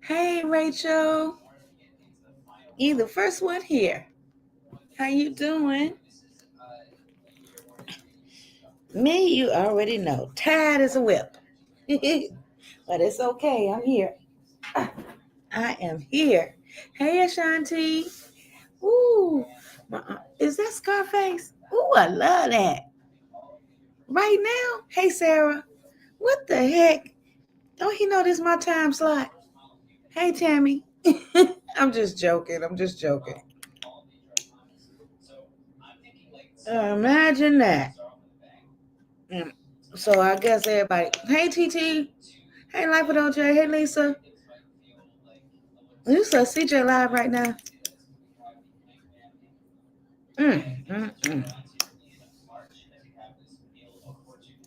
Hey, Rachel. You the first one here. How you doing? Me, you already know. Tired as a whip. But it's okay. I'm here. I am here. Hey, Ashanti. Ooh, is that Scarface? Ooh, I love that. Right now? Hey, Sarah. What the heck? Don't he know this is my time slot? Hey, Tammy. I'm just joking. I'm just joking. Imagine that. Mm. So I guess everybody. Hey, TT. Hey, Life with OJ. Hey, Lisa. Lisa, CJ live right now. Mm.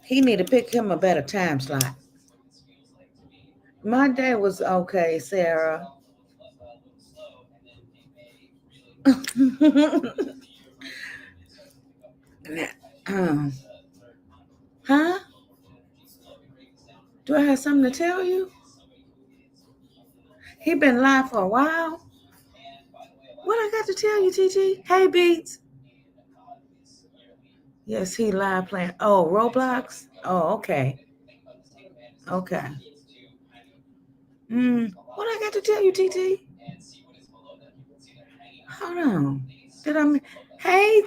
He need to pick him a better time slot. My day was okay, Sarah. um, huh? Do I have something to tell you? He been live for a while. What I got to tell you, TT? Hey, Beats. Yes, he live playing. Oh, Roblox. Oh, okay. Okay. What I got to tell you, TT? Hold on. Did I? Hey,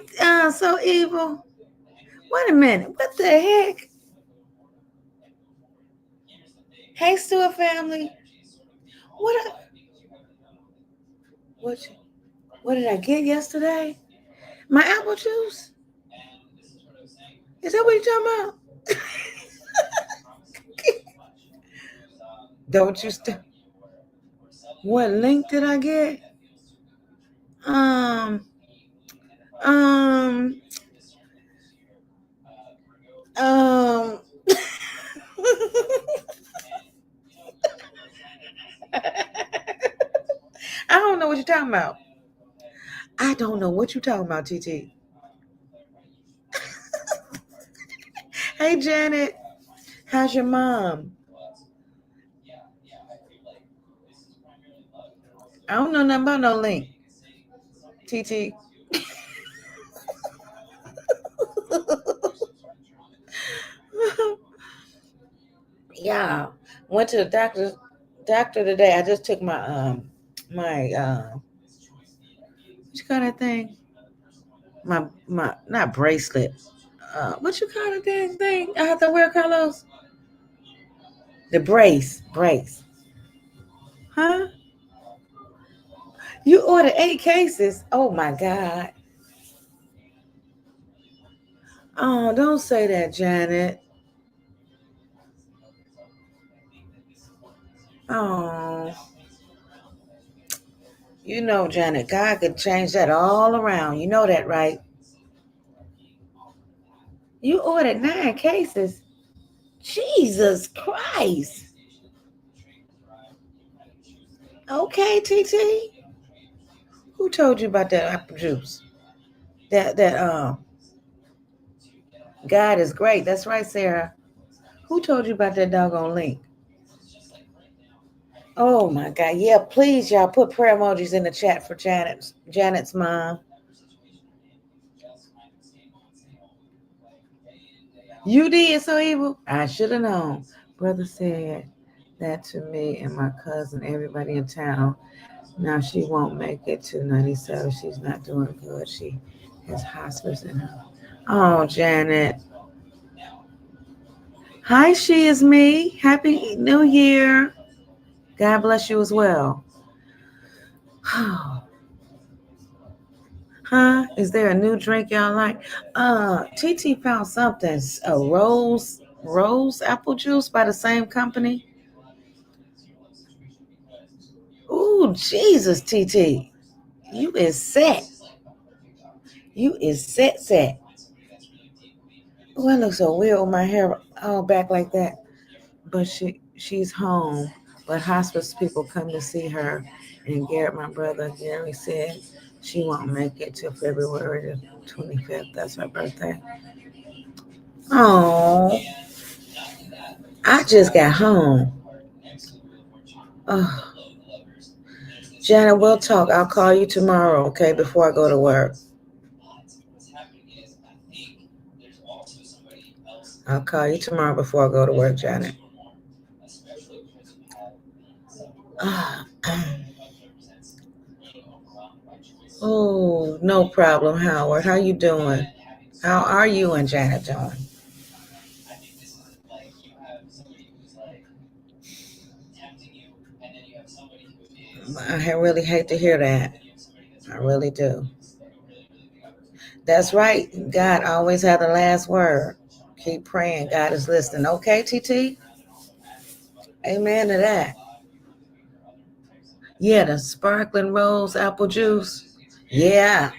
so evil. Wait a minute. What the heck? Hey, Stewart family. What? What? What did I get yesterday? My apple juice. Is that what you're talking about? Don't you What link did I get? Um. Um. Um. I don't know what you're talking about. I don't know what you're talking about, TT. Hey, Janet. How's your mom? I don't know nothing about no link, TT. Yeah, went to the doctor today. I just took my what you call that thing? My not bracelet. What you call that thing? I have to wear, Carlos. The brace. Huh? You ordered 8 cases. Oh my God. Oh, don't say that, Janet. Oh, you know, Janet, God could change that all around. You know that, right? You ordered 9 cases. Jesus Christ. Okay, TT. Who told you about that apple juice? That God is great. That's right, Sarah. Who told you about that doggone link? Oh my God. Yeah, please, y'all put prayer emojis in the chat for Janet's mom. You did so evil. I should have known. Brother said that to me and my cousin, everybody in town. Now she won't make it to 97. She's not doing good. She has hospice in her. Oh, Janet. Hi, she is me. Happy New Year. God bless you as well. Huh? Is there a new drink y'all like? TT found something. A rose apple juice by the same company. Ooh, Jesus, TT. You is set. You is set. Oh, I look so weird with my hair all back like that. But she's home. But hospice people come to see her. And Garrett, my brother, Gary said she won't make it till February the 25th. That's her birthday. Oh, I just got home. Oh. Janet, we'll talk. I'll call you tomorrow, okay, before I go to work. I'll call you tomorrow before I go to work, Janet. Ah, oh, no problem, Howard. How you doing? How are you and Janet doing? I really hate to hear that. I really do. That's right. God always had the last word. Keep praying. God is listening. Okay, TT? Amen to that. Yeah, the sparkling rose apple juice. Yeah,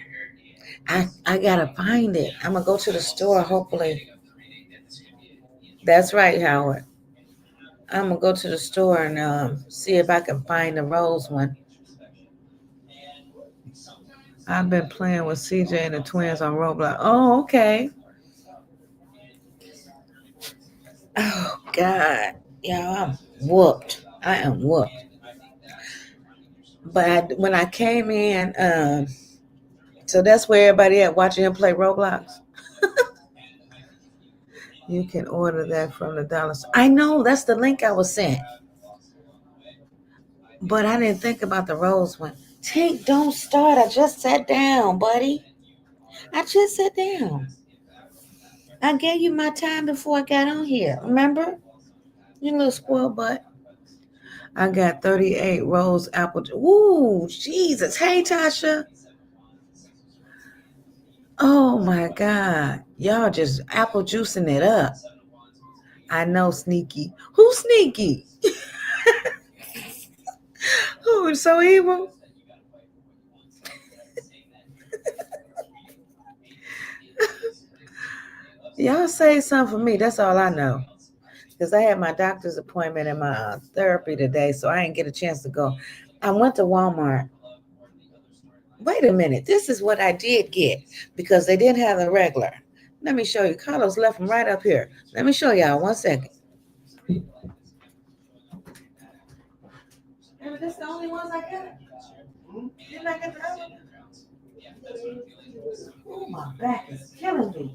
I gotta find it. I'm gonna go to the store, hopefully. That's right, Howard. I'm gonna go to the store and see if I can find the rose one. I've been playing with CJ and the twins on Roblox. Oh, okay. Oh God, yeah, I'm whooped. I am whooped. But when I came in, so that's where everybody at watching him play Roblox. You can order that from the dollar store. I know that's the link I was sent, but I didn't think about the rose one. Tink, don't start. I just sat down, buddy. I just sat down. I gave you my time before I got on here. Remember? You little spoiled butt. I got 38 rose apple. Ooh, Jesus. Hey, Tasha. Oh my God. Y'all just apple juicing it up. I know, Sneaky. Who's Sneaky? Who's so evil? Y'all say something for me. That's all I know. Because I had my doctor's appointment and my therapy today, so I didn't get a chance to go. I went to Walmart. Wait a minute. This is what I did get because they didn't have the regular. Let me show you. Carlos left them right up here. Let me show y'all 1 second. Remember, this the only ones I got. Didn't I get the other one? Oh, my back is killing me.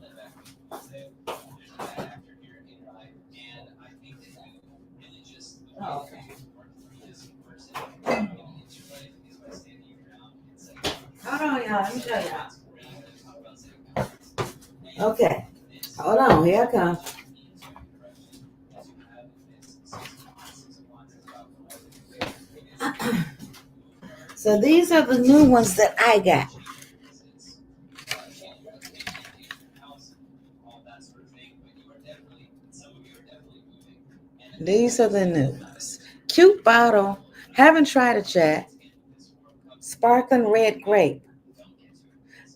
Oh, okay. Hold on, y'all. Let me show y'all. Okay. Hold on. Here I come. So these are the new ones that I got. These are the new ones. Cute bottle. Haven't tried it yet. Sparkling red grape.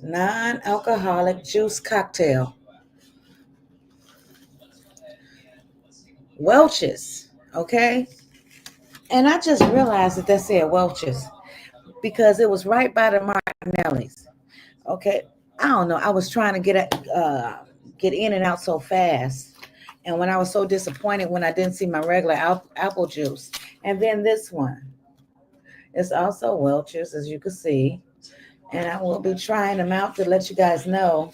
Non-alcoholic juice cocktail. Welch's. Okay. And I just realized that said Welch's because it was right by the Martinelli's. Okay. I don't know. I was trying to get in and out so fast. And when I was so disappointed when I didn't see my regular apple juice. And then this one. It's also Welch's, as you can see. And I will be trying them out to let you guys know,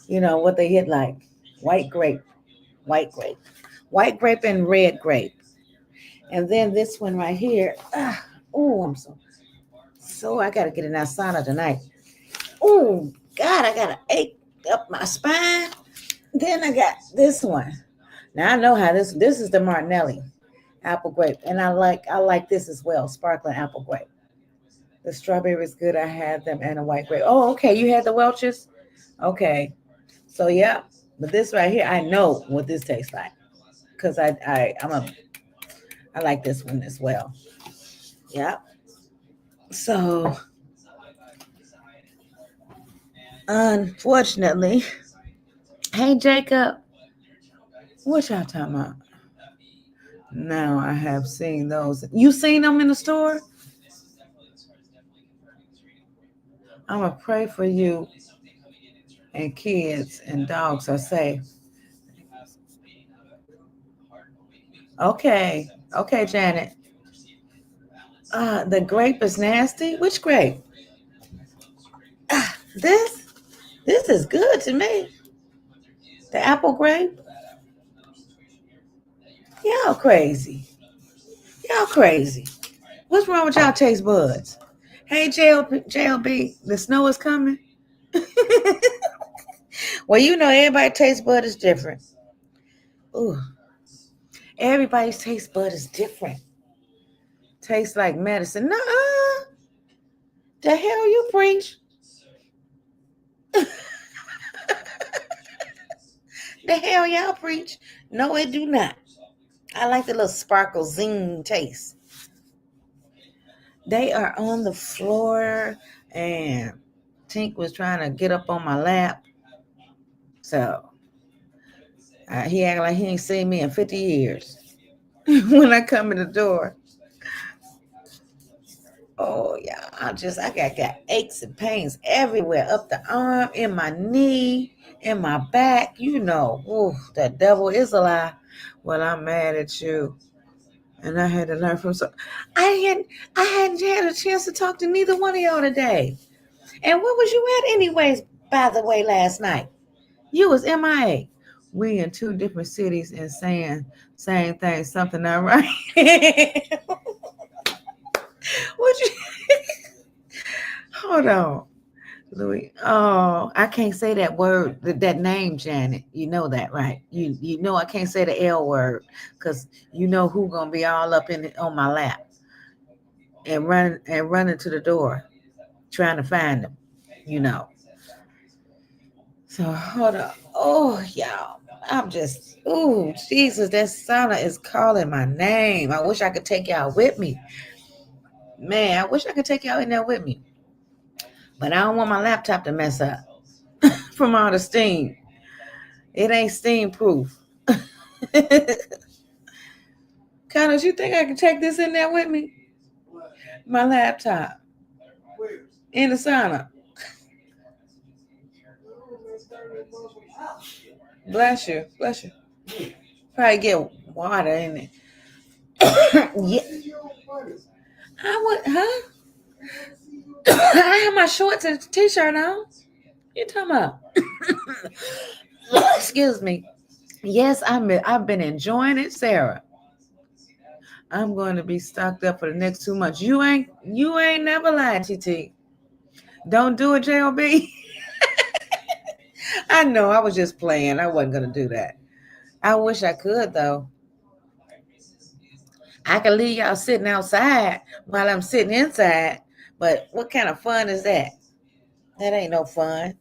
what they hit like. White grape, white grape, white grape and red grape. And then this one right here. Oh, I'm so I gotta get in that sauna tonight. Oh God, I got an ache up my spine. Then I got this one. Now I know how this is the Martinelli apple grape, and I like this as well, sparkling apple grape. The strawberry is good. I had them and a white grape. Oh, okay, you had the Welch's. Okay, so yeah, but this right here, I know what this tastes like because I like this one as well. Yeah. So unfortunately, hey Jacob, what y'all talking about? Now I have seen those. You seen them in the store? I'm gonna pray for you and kids and dogs are safe. Okay, okay, Janet. The grape is nasty. Which grape? This? This is good to me. The apple grape? Y'all crazy. Y'all crazy. What's wrong with y'all taste buds? Hey, JLB, the snow is coming. Well, you know everybody's taste bud is different. Ooh, everybody's taste bud is different. Tastes like medicine. Nuh-uh. The hell you preach? The hell y'all preach? No, it do not. I like the little sparkle zing taste. They are on the floor, and Tink was trying to get up on my lap. So he acted like he ain't seen me in 50 years. When I come in the door. Oh yeah, I got aches and pains everywhere, up the arm, in my knee, in my back. You know, ooh, the devil is a lie. Well, I'm mad at you, and I had to learn from some. I hadn't had a chance to talk to neither one of y'all today. And where was you at, anyways? By the way, last night you was MIA. We in two different cities and saying same thing, something not right. What you? Hold on. Louis. Oh, I can't say that word, that name, Janet. You know that, right? You know I can't say the L word because you know who gonna be all up in on my lap and running to the door, trying to find them. You know. So hold on. Oh, y'all. I'm just. Oh, Jesus, that sauna is calling my name. I wish I could take y'all with me. Man, I wish I could take y'all in there with me. But I don't want my laptop to mess up from all the steam. It ain't steam proof. Connors, you think I can take this in there with me? My laptop. In the sauna. Bless you. Bless you. Probably get water in it. Yeah. I would, huh? I have my shorts and t-shirt on. You talking about? Excuse me. Yes, I've been enjoying it, Sarah. I'm going to be stocked up for the next 2 months. You ain't never lied, TT. Don't do it, JLB. I know I was just playing. I wasn't gonna do that. I wish I could though. I could leave y'all sitting outside while I'm sitting inside. But what kind of fun is that? That ain't no fun.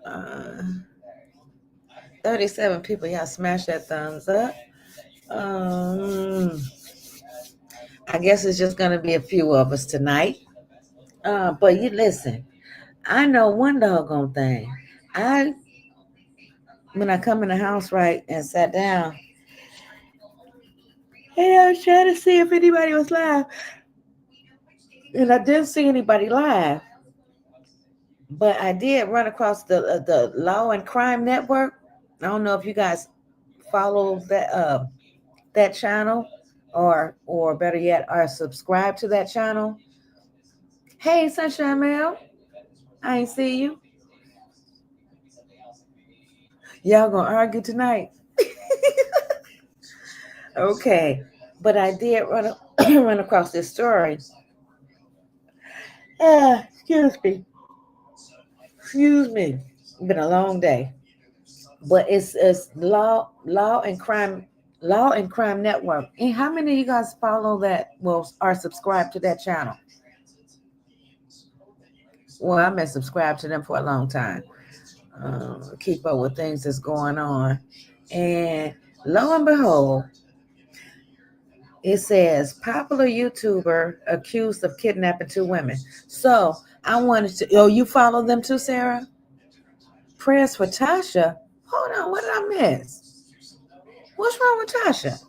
Uh, 37 people, y'all smash that thumbs up. Um, I guess it's just gonna be a few of us tonight. But you listen, I know one doggone thing. I when I come in the house right and sat down, hey, I was trying to see if anybody was live, and I didn't see anybody live. But I did run across the Law and Crime Network. I don't know if you guys follow that channel, or better yet, are subscribed to that channel. Hey, Sunshine Mel, I ain't see you. Y'all gonna argue tonight? Okay, but I did run across this story. Excuse me. Excuse me. It's been a long day, but it's Law and Crime Network. And how many of you guys follow that? Well, are subscribed to that channel? Well, I've been subscribed to them for a long time. Keep up with things that's going on, and lo and behold, it says popular YouTuber accused of kidnapping 2 women. So I wanted to. Oh, you follow them too, Sarah? Prayers for Tasha. Hold on, what did I miss? What's wrong with Tasha?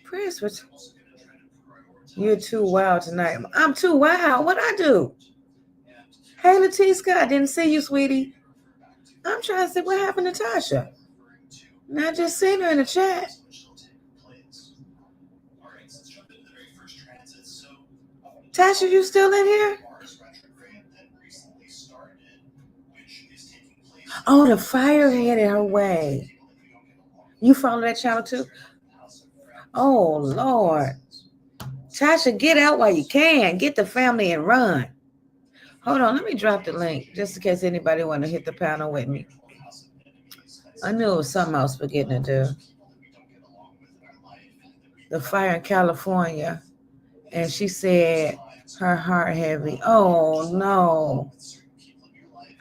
Prayers for. You're too wild tonight. I'm too wild. What I do? Hey, Latiska, I didn't see you, sweetie. I'm trying to see what happened to Tasha. I just seen her in the chat. Tasha, you still in here? Oh, the fire headed her way. You follow that channel too? Oh Lord. Tasha, get out while you can. Get the family and run. Hold on, let me drop the link just in case anybody want to hit the panel with me. I knew it was something I was forgetting to do. The fire in California. And she said her heart heavy. Oh no.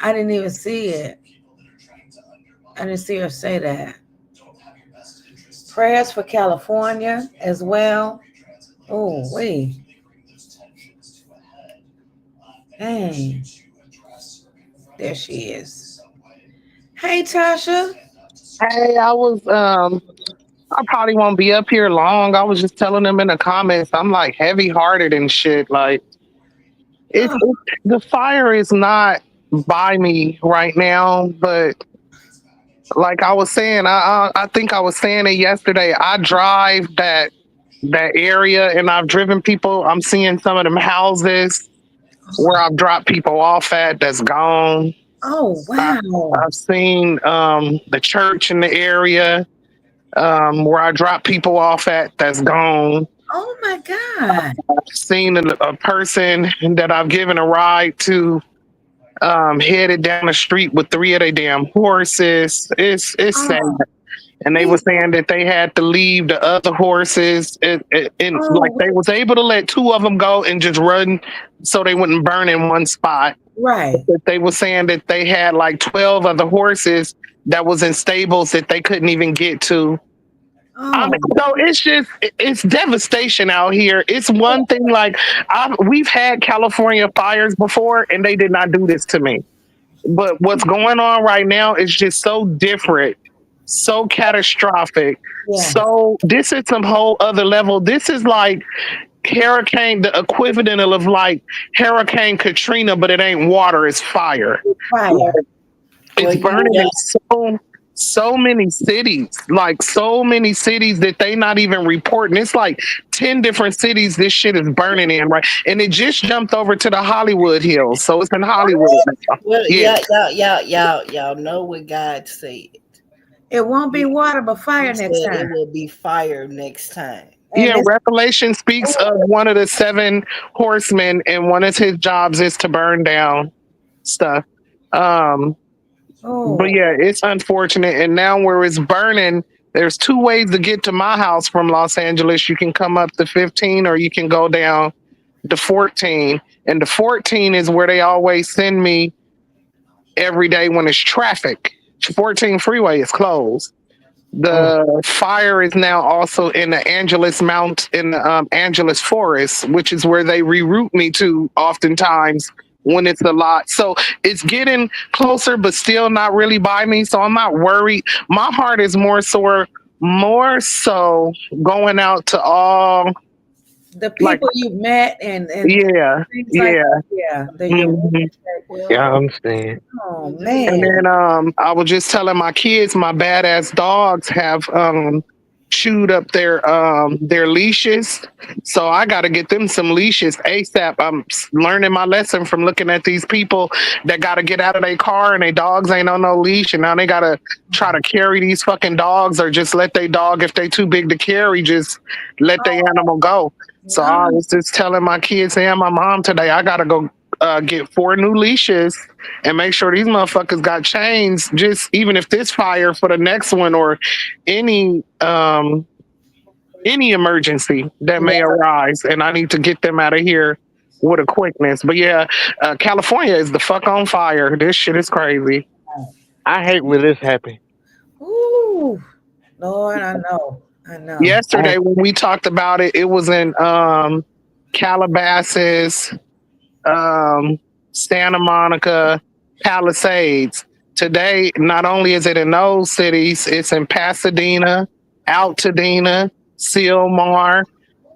I didn't even see it. I didn't see her say that. Prayers for California as well. Oh, wait. Dang. There she is. Hey, Tasha. Hey, I probably won't be up here long. I was just telling them in the comments, I'm like heavy hearted and shit. Like Oh, the fire is not by me right now, but like I was saying, I think I was saying it yesterday. I drive that area, and I've driven people. I'm seeing some of them houses where I've dropped people off at that's gone. oh I, wow. I've seen the church in the area where I drop people off at that's gone. Oh my God. Seen a person that I've given a ride to headed down the street with three of their damn horses. It's sad. Oh, And they he, were saying that they had to leave the other horses, and like oh, they was able to let two of them go and just run so they wouldn't burn in one spot. right. But they were saying that they had like 12 other horses that was in stables that they couldn't even get to. I mean, Oh, so it's devastation out here. It's one thing like we've had California fires before, and they did not do this to me. But what's going on right now is just so different, so catastrophic. yeah. So this is some whole other level. This is like hurricane, the equivalent of like Hurricane Katrina, but it ain't water, it's fire. Fire. It's Well, burning yeah, in so many cities, like so many cities that they not even reporting. It's like 10 different cities this shit is burning in, right? And it just jumped over to the Hollywood Hills. So it's in Hollywood now. well, Yeah. y'all know what God said. It won't be water but He fire next said it time. will be fire next time. And Yeah, this Revelation speaks of one of the seven horsemen, and one of his jobs is to burn down stuff. Um, but oh yeah, it's unfortunate. And now where it's burning, there's two ways to get to my house from Los Angeles. You can come up to 15 or you can go down to 14. And the 14 is where they always send me every day when it's traffic. 14 freeway is closed. oh The fire is now also in the Angeles Mount in the Angeles Forest, which is where they reroute me to oftentimes when it's a lot. So it's getting closer, but still not really by me. So I'm not worried. My heart is more so going out to all the like, people you met and yeah, things like yeah. that. Yeah. The your Mhm. Well, Yeah, I understand. oh And man. then I was just telling my kids my badass dogs have chewed up their leashes. So I got to get them some leashes ASAP. Learning my lesson from looking at these people that got to get out of their car and their dogs ain't on no leash, and now they got to try to carry these fucking dogs, or just let their dog, if they too big to carry, just let their animal go. So I No. was just telling my kids and my mom today, I got to go get four new leashes and make sure these motherfuckers got chains, just even if this fire for the next one, or any any emergency that may Yeah. arise, and I need to get them out of here with a quickness. But yeah, California is the fuck on fire. This shit is crazy. I hate when this happen. Ooh. Lord, I know. I know. I Yesterday when we talked about it, it was in Calabasas, um, Santa Monica, Palisades. Today, not only is it in those cities, it's in Pasadena, Altadena, Sylmar,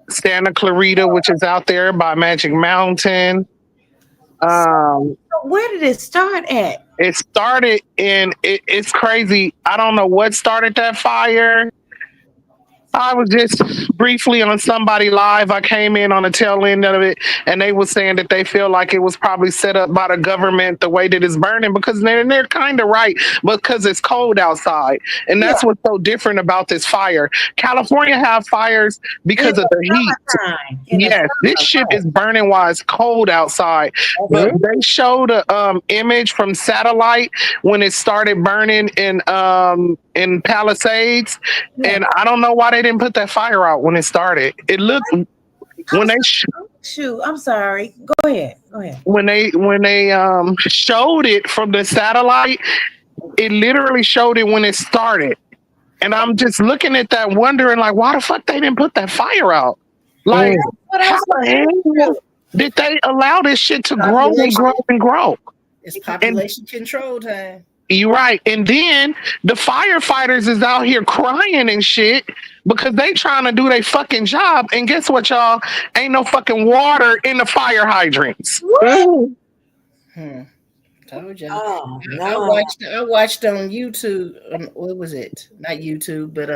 Santa Clarita, which is out there by Magic Mountain. So, Um, so where did it start at? It started in it's crazy. I don't know what started that fire. I was just briefly on somebody live. I came in on the tail end of it, and they were saying that they feel like it was probably set up by the government the way that it's burning because they're kind of right because it's cold outside, and Yeah, that's what's so different about this fire. California have fires in because of the the heat. summertime. In the Yes, this summer, shit right? is burning while it's cold outside. That's But it. Hmm? they showed a image from satellite when it started burning in Palisades, Yeah. and I don't know why they didn't put that fire out when it started. It looked I'm when they sh- shoot. I'm sorry. Go ahead. Go ahead. when they showed it from the satellite, it literally showed it when it started. And I'm just looking at that, wondering like, why the fuck they didn't put that fire out? Like, Mm. What how I'm the hell did they allow this shit to grow and Population. grow and grow? It's And population control time. you're right. And then the firefighters is out here crying and shit because they trying to do their fucking job. And guess what, y'all? Ain't no fucking water in the fire hydrants. what? Mm. Hmm. Told y'all. Oh I no. watched. I watched on YouTube. What was it? Not YouTube, but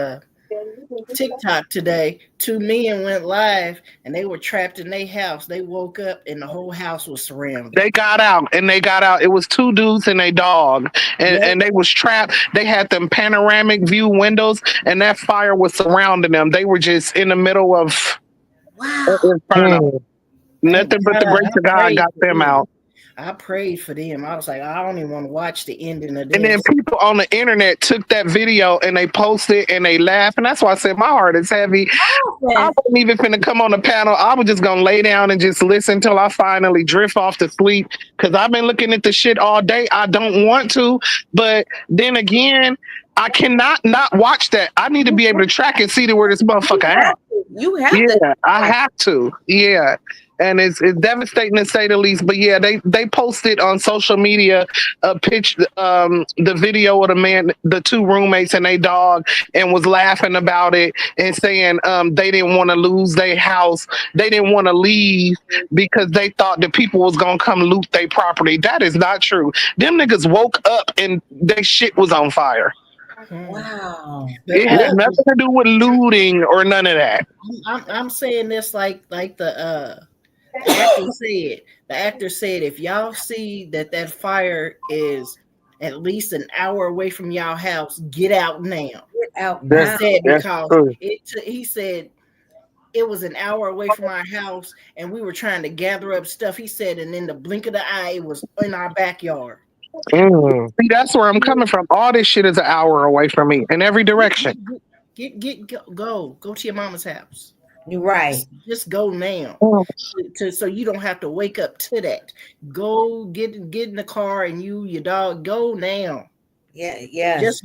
TikTok today. Two men went live, and they were trapped in their house. They woke up, and the whole house was surrounded. They got out and they got out. It was two dudes and a dog, Yep. and they was trapped. They had them panoramic view windows, and that fire was surrounding them. They were just in the middle of Wow. inferno. Mm. Thank Nothing but the God. grace I of God prayed got for them them. out. I prayed for them. I was like, I don't even want to watch the ending of And then this. people on the internet took that video and they posted and they laughed. And that's why I said my heart is heavy. I Yes. wasn't even finna come on the panel. I was just gonna lay down and just listen till I finally drift off to sleep. Cause I've been looking at the shit all day. I don't want to, but then again, I cannot not watch that. I need to be able to track and see to where this motherfucker You at. have to. You have to. Yeah, I have to. Yeah. And it's devastating to say the least. But yeah, they posted on social media a pitch the video of the man, the two roommates and their dog, and was laughing about it and saying they didn't want to lose their house. They didn't want to leave because they thought the people was gonna come loot their property. That is not true. Them niggas woke up and their shit was on fire. Hmm. Wow. But It had nothing to do with looting or none of that. I'm saying this like the actor said. The actor said if y'all see that fire is at least an hour away from y'all house, get out now. Get out He That's now. said that's because true. he said it was an hour away from our house and we were trying to gather up stuff. He said, and in the blink of the eye, it was in our backyard. Mm. See, that's where I'm coming from. All this shit is an hour away from me in every direction. Go to your mama's house. You're right. Just go now, so you don't have to wake up to that. Go get in the car and your dog go now. Yeah. Yes.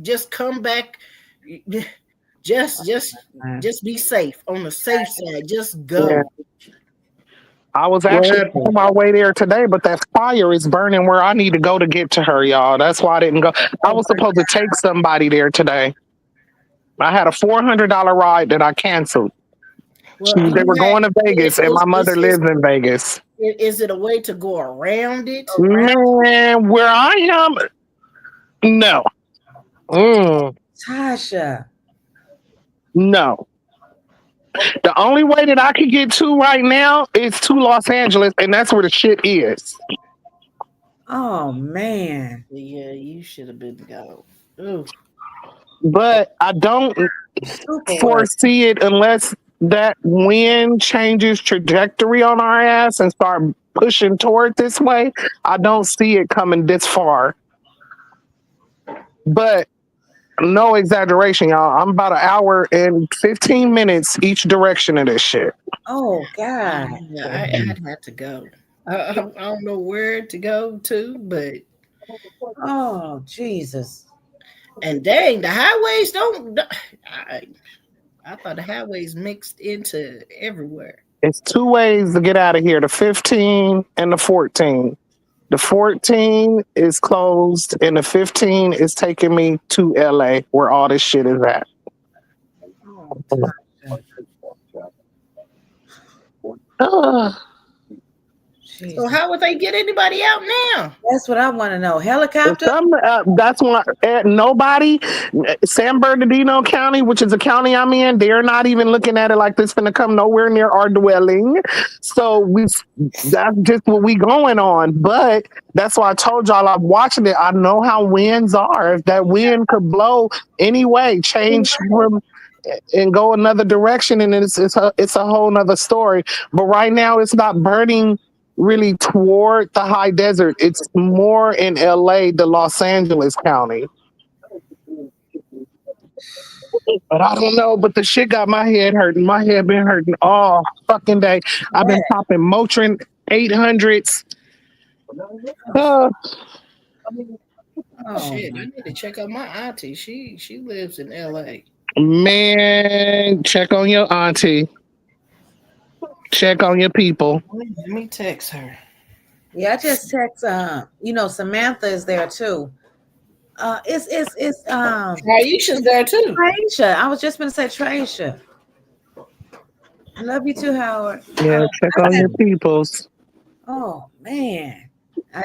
Just come back. Just be safe on the safe side. Just Yeah. go. I was What actually happened? on my way there today, but that fire is burning where I need to go to get to her, y'all. That's why I didn't go. I Oh was my supposed to take somebody there today. I had a $400 ride that I canceled. Well, They were going to Vegas, and my mother lives in Vegas. is it a way to go around it? around Man, where I am, no, Mm. Tasha. no. The only way that I can get to right now is to Los Angeles, and that's where the shit is. Oh man. Yeah, you should have been go. Ooh. But I don't Super well. foresee it unless that wind changes trajectory on our ass and start pushing toward this way. I don't see it coming this far. But no exaggeration, y'all. I'm about an hour and 15 minutes each direction of this shit. Oh God. Yeah, I'd have to go. I don't know where to go to, but Oh Jesus. and dang, the highways don't. I, I thought the highways mixed into everywhere. It's two ways to get out of here, the 15 and the 14. The 14 is closed, and the 15 is taking me to LA, where all this shit is at. Oh Tasha. Ugh. So how would they get anybody out now? That's what I want to know. Helicopter? That's why nobody, San Bernardino County, which is a county I'm in, they're not even looking at it like this finna come nowhere near our dwelling. So that's just what we going on. But that's why I told y'all I'm watching it. I know how winds are. If that wind could blow anyway, change from and go another direction, and it's a whole nother story. But right now, it's not burning really toward the high desert. It's more in LA, the Los Angeles County. But I don't know. But the shit got my head hurting. My head been hurting all fucking day. I've been popping Motrin 800s. Uh, Shit, I need to check out my auntie. She lives in LA. man, check on your auntie. Check on your people. Let me text her. Yeah, I just text. Samantha is there too. It's Aisha's there too. Traisha. I was just gonna say Traisha. Love you too, Howard. Yeah, check on your peoples. Oh man, I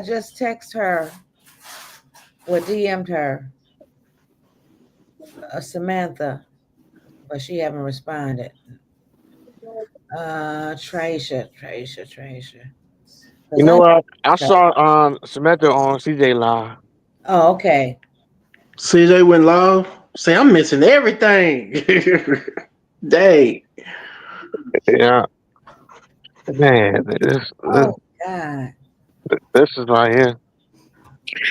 just text her or DM'd her, Samantha, but she haven't responded. Traisha. You know what? I saw Samantha on CJ Live. Oh, okay. CJ went live. Say I'm missing everything. Dang. Yeah, man, Oh God. this is right here.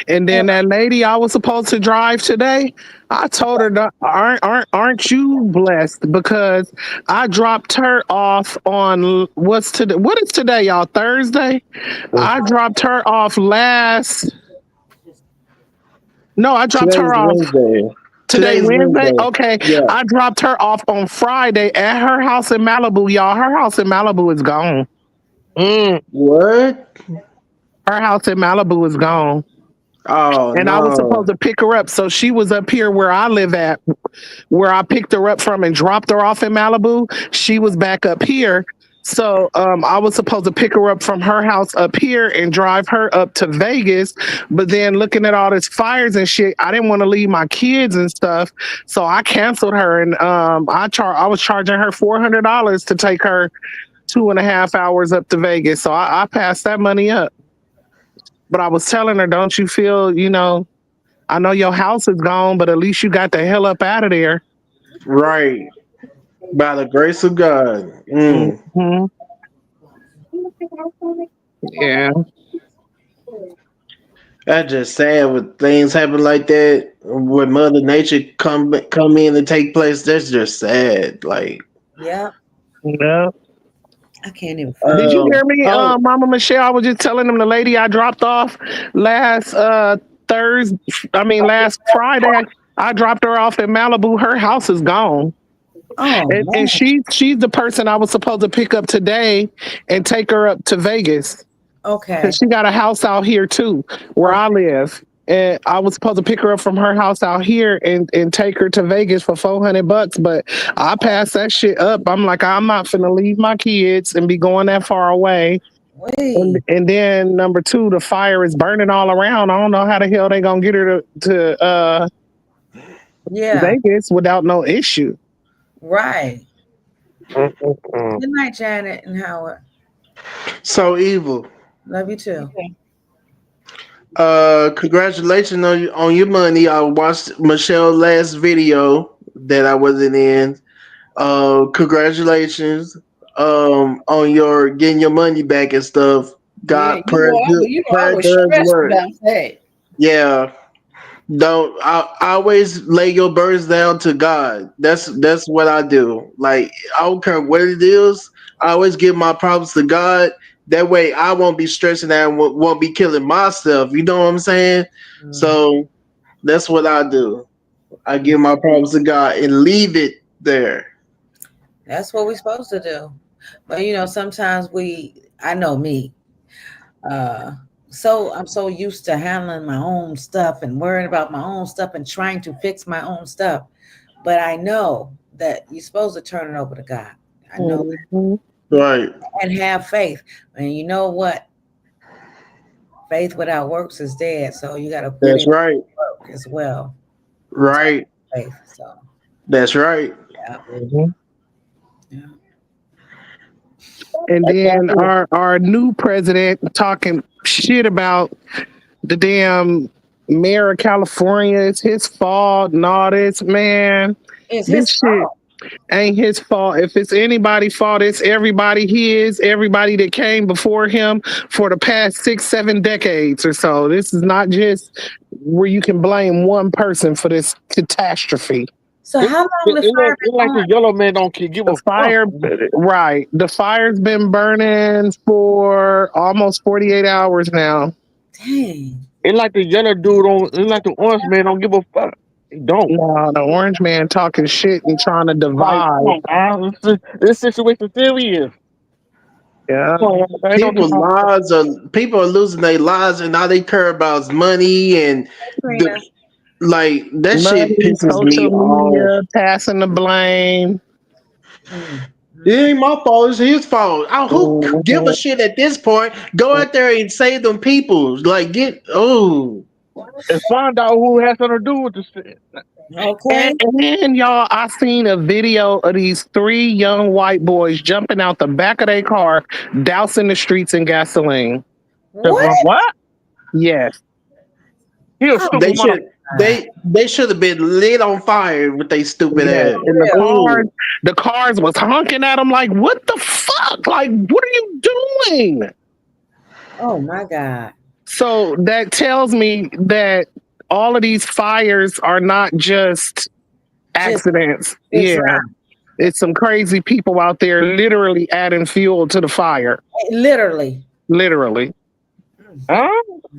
And then that lady I was supposed to drive today, I told her, aren't you blessed? Because I dropped her off on what's today? What is today, y'all? Thursday. I dropped her off last. No, I dropped Today's her off Wednesday. today, Today's Wednesday. Wednesday. Okay, Yeah. I dropped her off on Friday at her house in Malibu, y'all. Her house in Malibu is gone. What? Her house in Malibu is gone. Oh And I was supposed no. to pick her up. So she was up here where I live at, where I picked her up from and dropped her off in Malibu. She was back up here. So I was supposed to pick her up from her house up here and drive her up to Vegas. But then looking at all this fires and shit, I didn't want to leave my kids and stuff. So I canceled her and I was charging her $400 to take her 2.5 hours up to Vegas. So I passed that money up. But I was telling her, don't you feel, I know your house is gone, but at least you got the hell up out of there. Right. By the grace of God. Hmm. Yeah. That's just sad when things happen like that. When Mother Nature come in and take place, that's just sad. Like Yeah, Yeah. I can't even Did find. you hear me, oh Mama Michelle? I was just telling them the lady I dropped off last Thursday. I mean last Friday. I dropped her off in Malibu. Her house is gone. Oh And man. she's the person I was supposed to pick up today and take her up to Vegas. Okay. Cause she got a house out here too, where I live. And I was supposed to pick her up from her house out here and take her to Vegas for $400, but I passed that shit up. I'm like, I'm not finna leave my kids and be going that far away. Wait. And then number two, the fire is burning all around. I don't know how the hell they gonna get her to Yeah. Vegas without no issue. Right. Mm-mm-mm. Good night, Janet and Howard. so evil. Love you too. Congratulations on your money. I watched Michelle's last video that I wasn't in. Congratulations on your getting your money back and stuff. Yeah, God prayer I prayer was does stressed work. about that. Yeah. Don't I always lay your burdens down to God. That's what I do. Like I don't care what it is. I always give my problems to God. That way I won't be stressing out and won't be killing myself. You know what I'm saying? Mm. So that's what I do. I give my problems to God and leave it there. That's what we're supposed to do. But sometimes I know me. Uh so I'm so used to handling my own stuff and worrying about my own stuff and trying to fix my own stuff. But I know that you're supposed to turn it over to God. I know that. Mhm. Right. and have faith. And you know what? Faith without works is dead. So you got to put That's in right. work as well on top Right. of faith. So That's right. yeah, Mhm. yeah. And then our new president talking shit about the damn mayor of California. It's his fault and all this, man. It's This his shit fault. ain't his fault. If it's anybody's fault, it's everybody his, everybody that came before him for the past 6, 7 decades or so. This is not just where you can blame one person for this catastrophe. So It, how long the fire it been like the going? yellow man don't give The a fuck. fire, right. The fire's been burning for almost 48 hours now. Dang. It like the yellow dude on. It like the orange man don't give a fuck. He don't. No, the orange man talking shit and trying to Like, divide. come on, man. This situation serious. Yeah. Come on, man. Don't People are losing their lives, and all they care about is money and the Trina. like. That shit Money, pisses me social off. media, passing the blame. Mm. It ain't my fault. It's his fault. Who give a Mhm. shit at this point? Go out there and save them people. Like get and find out who has something to do with this shit. Okay. And y'all, I seen a video of these 3 young white boys jumping out the back of their car, dousing the streets in gasoline. What? What? Yes. He a Oh, they stupid mother. should they should have been lit on fire with they stupid Yes. ass. And Ooh. the cars was honking at them like, what the fuck? Like, what are you doing? oh my God. So that tells me that all of these fires are not just Just accidents. it's Yeah. It's some crazy people out there literally adding fuel to the fire. literally. Literally. Huh?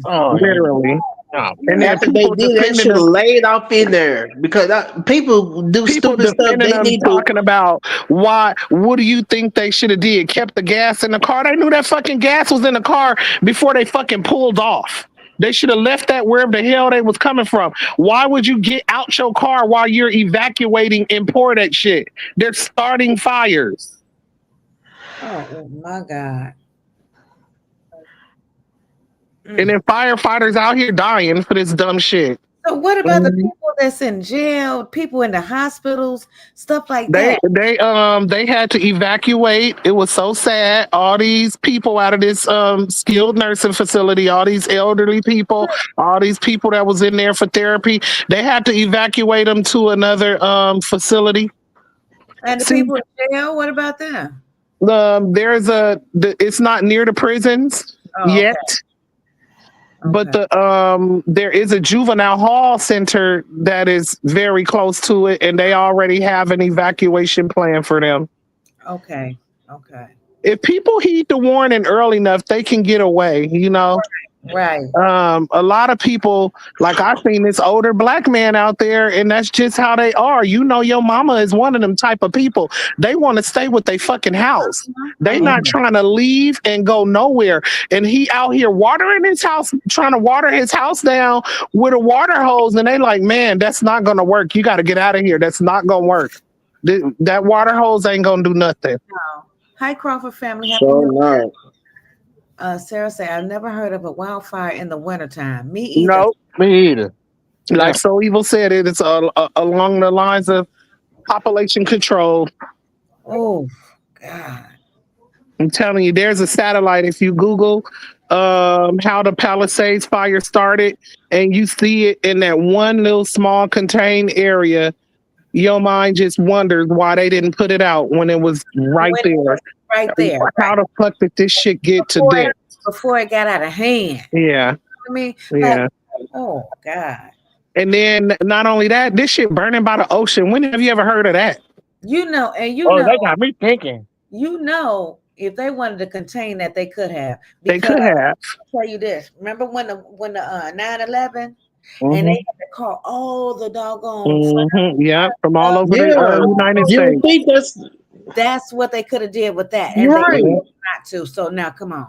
Oh, yeah. Literally. Oh, And then After they did, they should have laid off in there because people do people stupid stuff. defending They them, need to. talking about what do you think they should have did? Kept the gas in the car. They knew that fucking gas was in the car before they fucking pulled off. They should have left that wherever the hell they was coming from. Why would you get out your car while you're evacuating and pour that shit? They're starting fires. Oh my God. And then firefighters out here dying for this dumb shit. So what about the people that's in jail, people in the hospitals, stuff like that? They had to evacuate. It was so sad. All these people out of this skilled nursing facility, all these elderly people, all these people that was in there for therapy, they had to evacuate them to another facility. And the See, people in jail, what about them? it's not near the prisons Oh, yet. okay. But there is a juvenile hall center that is very close to it, and they already have an evacuation plan for them. Okay. Okay. If people heed the warning early enough, they can get away, you know. Right. A lot of people, like I've seen this older black man out there, and that's just how they are. You know, your mama is one of them type of people. They want to stay with their fucking house. They not trying to leave and go nowhere. And he out here watering his house, trying to water his house down with a water hose. And they like, man, that's not gonna work. You got to get out of here. That's not gonna work. That water hose ain't gonna do nothing. No. Hi, Crawford family. Happy So New Year. nice. Sarah said, I've never heard of a wildfire in the wintertime. Me either. No, Me either. like So Evil said, it's along the lines of population control. Oh, God. I'm telling you, there's a satellite. If you Google how the Palisades fire started, and you see it in that one little small contained area, your mind just wonders why they didn't put it out when it was right there. Right there. How the fuck did this shit get to this? Before it got out of hand. Yeah, You know what I mean? yeah. Oh, God. And then not only that, this shit burning by the ocean. When have you ever heard of that? You know, and That got me thinking. you know, if they wanted to contain that, they could have. They could have. I'll tell you this. Remember when the 9/11 and they had to call all the doggone Yeah, from all over the United You States. think that's what they could have did with that. And right? they chose not to. So now come on.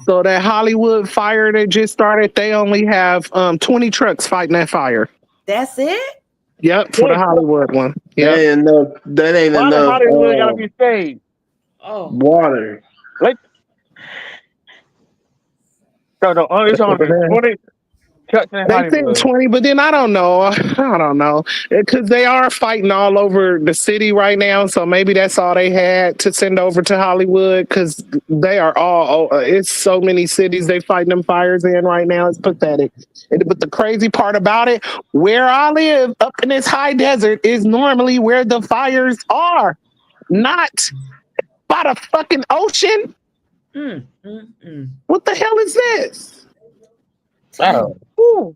So that Hollywood fire that just started, they only have 20 trucks fighting that fire. That's it? Yep, for the Hollywood one. That Yep. ain't enough. That ain't Why the enough. Hollywood gotta be saved? Oh, Water. Like, so it's only 20 cuts in They think Hollywood. 20, but then I don't know. I don't know. Because they are fighting all over the city right now. So maybe that's all they had to send over to Hollywood because they are all, it's so many cities they fighting them fires in right now. It's pathetic. But the crazy part about it, where I live up in this high desert is normally where the fires are, not by the fucking ocean. mm, mm, mm. What the hell is this? I Dang. don't. Ooh,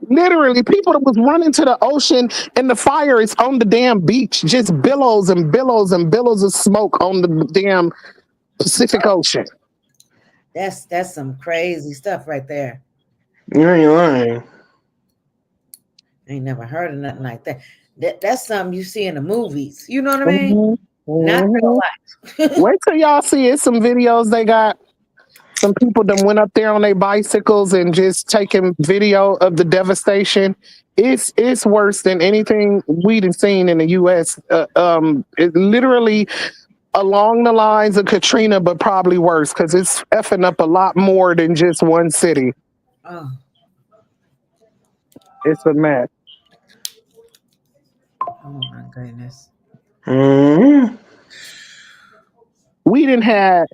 Literally, people that was running to the ocean and the fire is on the damn beach, just billows and billows and billows of smoke on the damn Pacific Ocean. That's some crazy stuff right there. You ain't lying. I ain't never heard of nothing like that. That's something you see in the movies. You know what I mean? Mhm, Not real mhm. life. Wait till y'all see it. Some videos they got. Some people that went up there on their bicycles and just taking video of the devastation. It's worse than anything we'd have seen in the U.S. It literally along the lines of Katrina, but probably worse because it's effing up a lot more than just one city. Oh, It's a mess. oh my goodness. Mm-hmm. We didn't had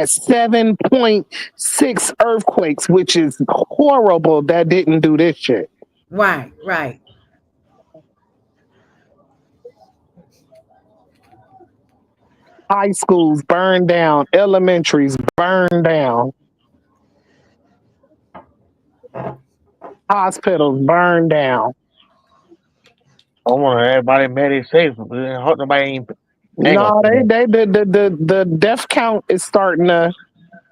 7.6 earthquakes, which is horrible. That didn't do this shit. Right, right. High schools burned down, elementaries burned down, hospitals burned down. I want everybody made it safe. But I hope nobody ain't gonna No, say that. the death count is starting to.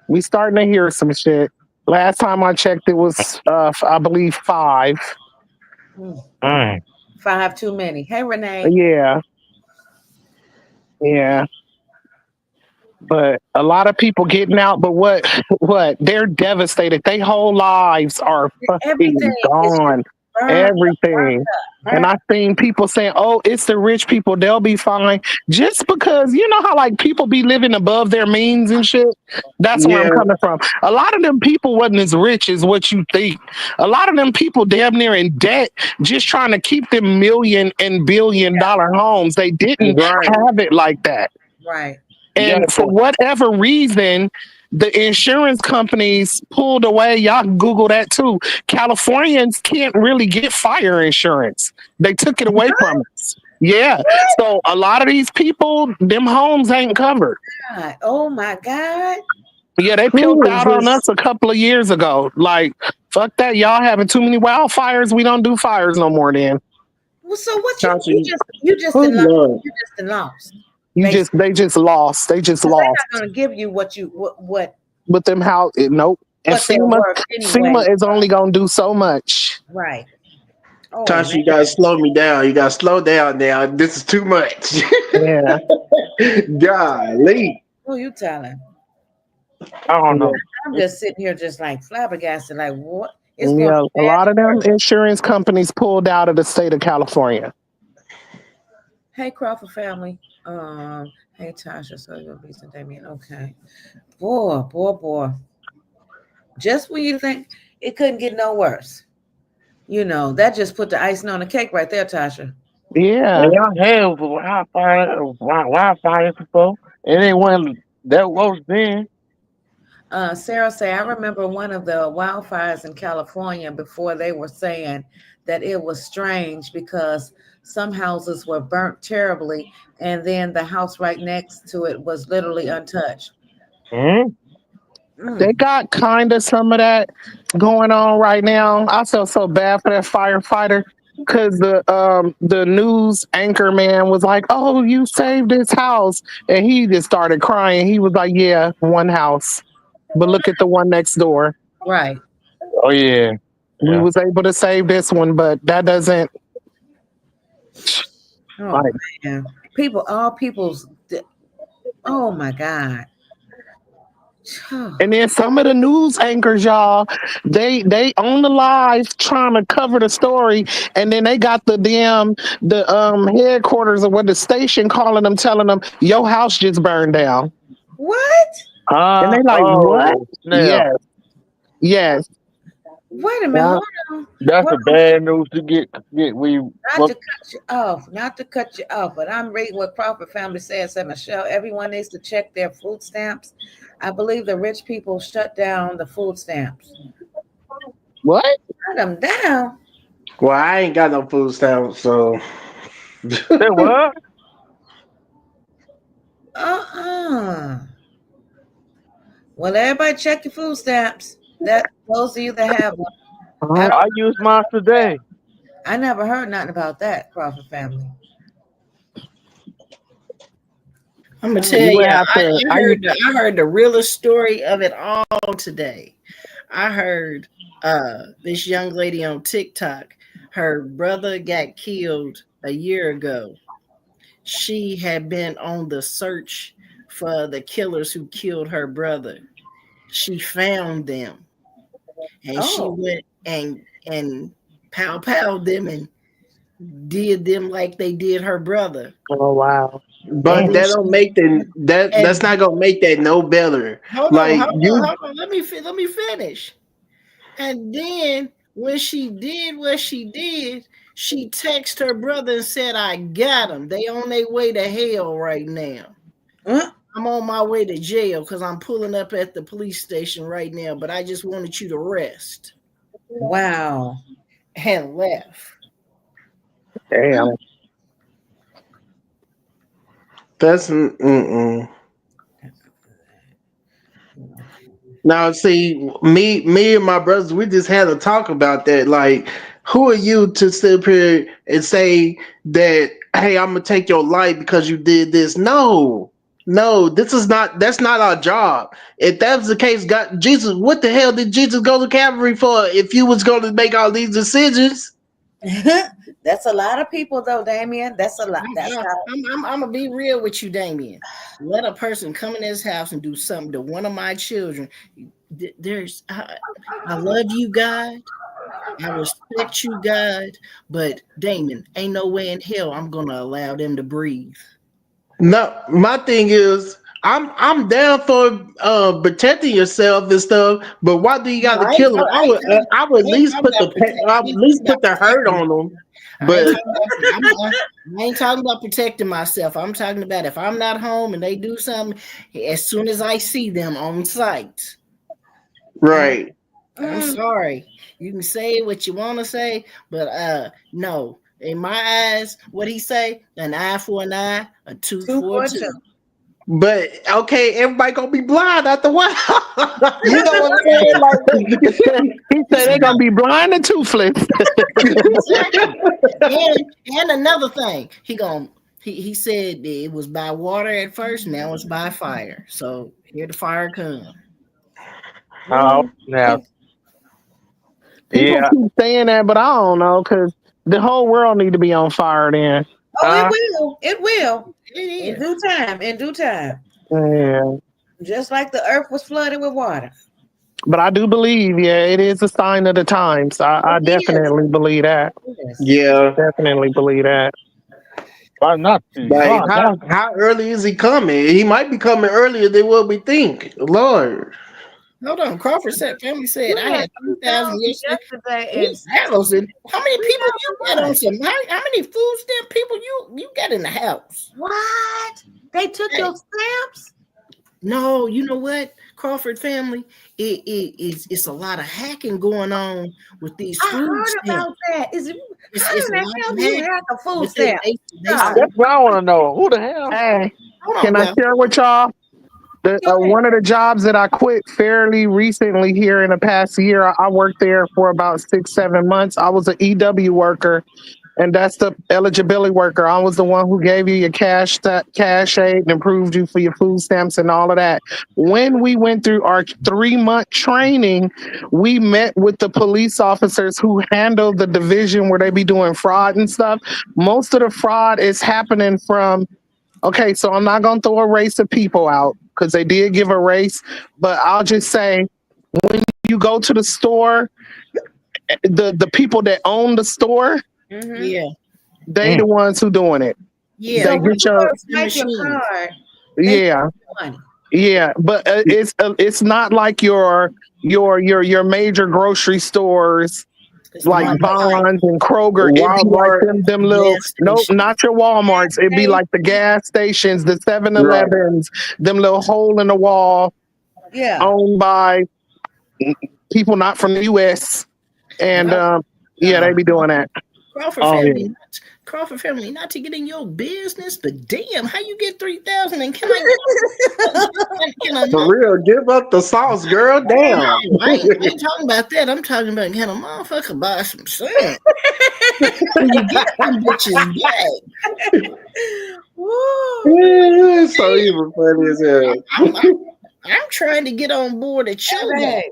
We starting to hear some shit. Last time I checked, it was I believe 5. Mm. Mm. Five too many. Hey, Renee. Yeah, yeah. But a lot of people getting out. But what? What? They're devastated. Their whole lives are Everything fucking is just gone. burned up, burnt Everything. up, And burnt. I seen people saying, "Oh, it's the rich people. They'll be fine." Just because you know how like people be living above their means and shit. That's where I'm Yeah, coming from. A lot of them people wasn't as rich as what you think. A lot of them people damn near in debt, just trying to keep them million and billion dollar homes. They didn't right. have it like that. Right. You gotta And for put. whatever reason, the insurance companies pulled away. Y'all can Google that too. Californians can't really get fire insurance. They took it away from us. Yeah. So a lot of these people, them homes ain't covered. God. Oh my God. Yeah, they Who peeled is out on this? us a couple of years ago. Like, fuck that. Y'all having too many wildfires. We don't do fires no more then. Well, so what Tasha, you just oh in lost. Lord. You just in lost. They just lost. They just Because they're lost. not gonna give you With them how nope. And what they're worth anyway. FEMA is only gonna do so much. Right. Oh Tasha, man. you gotta slow me down. You gotta slow down now. This is too much. Yeah. Golly. Who you telling? I don't Yeah. know. I'm just sitting here just like flabbergasted, like what? It's going Yeah. from A bad lot to of them worse. insurance companies pulled out of the state of California. Hey Crawford family. Hey Tasha, so you'll be St. Damien. Okay. Boy, boy, boy. Just when you think it couldn't get no worse. You know, that just put the icing on the cake right there, Tasha. Yeah. And y'all have wildfire before. And it wasn't that was then. Sarah say, I remember one of the wildfires in California before they were saying that it was strange because some houses were burnt terribly and then the house right next to it was literally untouched. Mm. They Mm, got kind of some of that going on right now. I feel so bad for that firefighter because the news anchor man was like, "Oh, you saved this house," and he just started crying. He was like, "Yeah, one house, but look at the one next door. right. Oh yeah. We Yeah. was able to save this one, but that doesn't Oh like man. People, all people's, oh my God. And then some of the news anchors, y'all, they on the live trying to cover the story, and then they got the headquarters of what the station calling them, telling them your house just burned down, What? and they like what? Oh, snap. Yes, yes, Wait a minute. yeah. Hold on. That's Well, the bad news to get. We not to cut you off, not to cut you off, but I'm reading what Crawford family said, Michelle, everyone needs to check their food stamps. I believe the rich people shut down the food stamps. What? Shut them down. Well, I ain't got no food stamps, so say what? Uh-uh. Well, everybody check your food stamps. That those of you that have one. I, I used mine today. I never heard nothing about that, Crawford family. I'm gonna Oh, tell You would you, have to. I heard the realest story of it all today. I heard this young lady on TikTok, her brother got killed a year ago. She had been on the search for the killers who killed her brother. She found them, and she oh, went and pow them and did them like they did her brother. Oh wow. but And then that don't she make that's and not gonna make that no better. hold on, Like you, hold on. Let me finish. And then when she did what she did, she texted her brother and said, "I got them. They on their way to hell right now. uh, I'm on my way to jail because I'm pulling up at the police station right now. But I just wanted you to rest," wow. and left. Damn. that's mm-mm. Now see, me and my brothers, we just had a talk about that. Like, who are you to sit up here and say that, hey, I'm gonna take your life because you did this? No. No, this is not that's not our job. If that was the case, God Jesus, what the hell did Jesus go to Calvary for if you was gonna make all these decisions? That's a lot of people, though, Damien. That's a lot. That's how. I'm gonna be real with you, Damien. Let a person come in this house and do something to one of my children. There's, I love you, God. I respect you, God. But Damon, ain't no way in hell I'm gonna allow them to breathe. No, my thing is I'm down for protecting yourself and stuff, but why do you No, got to kill them? I would at I ain't least talking put about I would at least put the hurt protecting. on them. I ain't But talking about. I ain't talking about protecting myself. I'm talking about if I'm not home and they do something, as soon as I see them on site, I'm right, I'm Mm, sorry. You can say what you want to say, but no. In my eyes, what he say? An eye for an eye, a tooth two for a for two. tooth. but okay, everybody gonna be blind after a while. You know what I'm saying? He said they're gonna be blind and toothless. Exactly. And another thing, he said it was by water at first, now it's by fire. So here the fire come. Oh, Mm, snap. mm. People Yeah. keep saying that, but I don't know because the whole world need to be on fire then. Oh, it Uh, will. It will. It In is. due time. In due time. Yeah. Just like the earth was flooded with water. But I do believe, yeah, it is a sign of the times. I It is. definitely believe that. Yes. Yeah, Definitely believe that. why not to? like God, that's how early is he coming? He might be coming earlier than what we think. Lord, Hold on. Crawford said family said We I had had 3,000 3,000 yesterday. yesterday and 3,000? How many people you got 3,000 on what? some? How many food stamp people you got in the house? What? They took Hey, your stamps? no, you know what, Crawford family, it's a lot of hacking going on with these I food heard stamps. about that. Is it It's how in a the lot hell of do you hacking, hack a food but stamp? they God, said, that's what I want to know. Who the hell? Hey, hold on, can I well, share with y'all? go ahead. One of the jobs that I quit fairly recently here in the past year, I worked there for about 6, 7 months. I was an EW worker, and that's the eligibility worker. I was the one who gave you your cash aid and approved you for your food stamps and all of that. When we went through our 3 month training, we met with the police officers who handle the division where they be doing fraud and stuff. Most of the fraud is happening from, okay, so I'm not going to throw a race of people out. because they did give a race. But I'll just say, when you go to the store, the people that own the store, Mm-hmm. Yeah. they the ones who doing it. Yeah. They So when get you go your to swipe your machines. card, they yeah. take money. Yeah, but it's not like your major grocery stores It's like mom and pop Vons and Kroger. It'd be like Walmart, them little gas nope, station. not your WalMarts. It'd be like the gas stations, the right? 7-Elevens, them little hole in the wall Yeah. owned by people not from the US. And yeah, they be doing that. Crawford Oh yeah. family, Crawford family, not to get in your business, but damn, how you get 3,000? And can I can a For real, give up the sauce, girl. Damn. I ain't talking about that. I'm talking about can a motherfucker buy some sand? Can you get them bitches back? Woo. It's so even funny as hell. I'm trying to get on board at your game. Hey.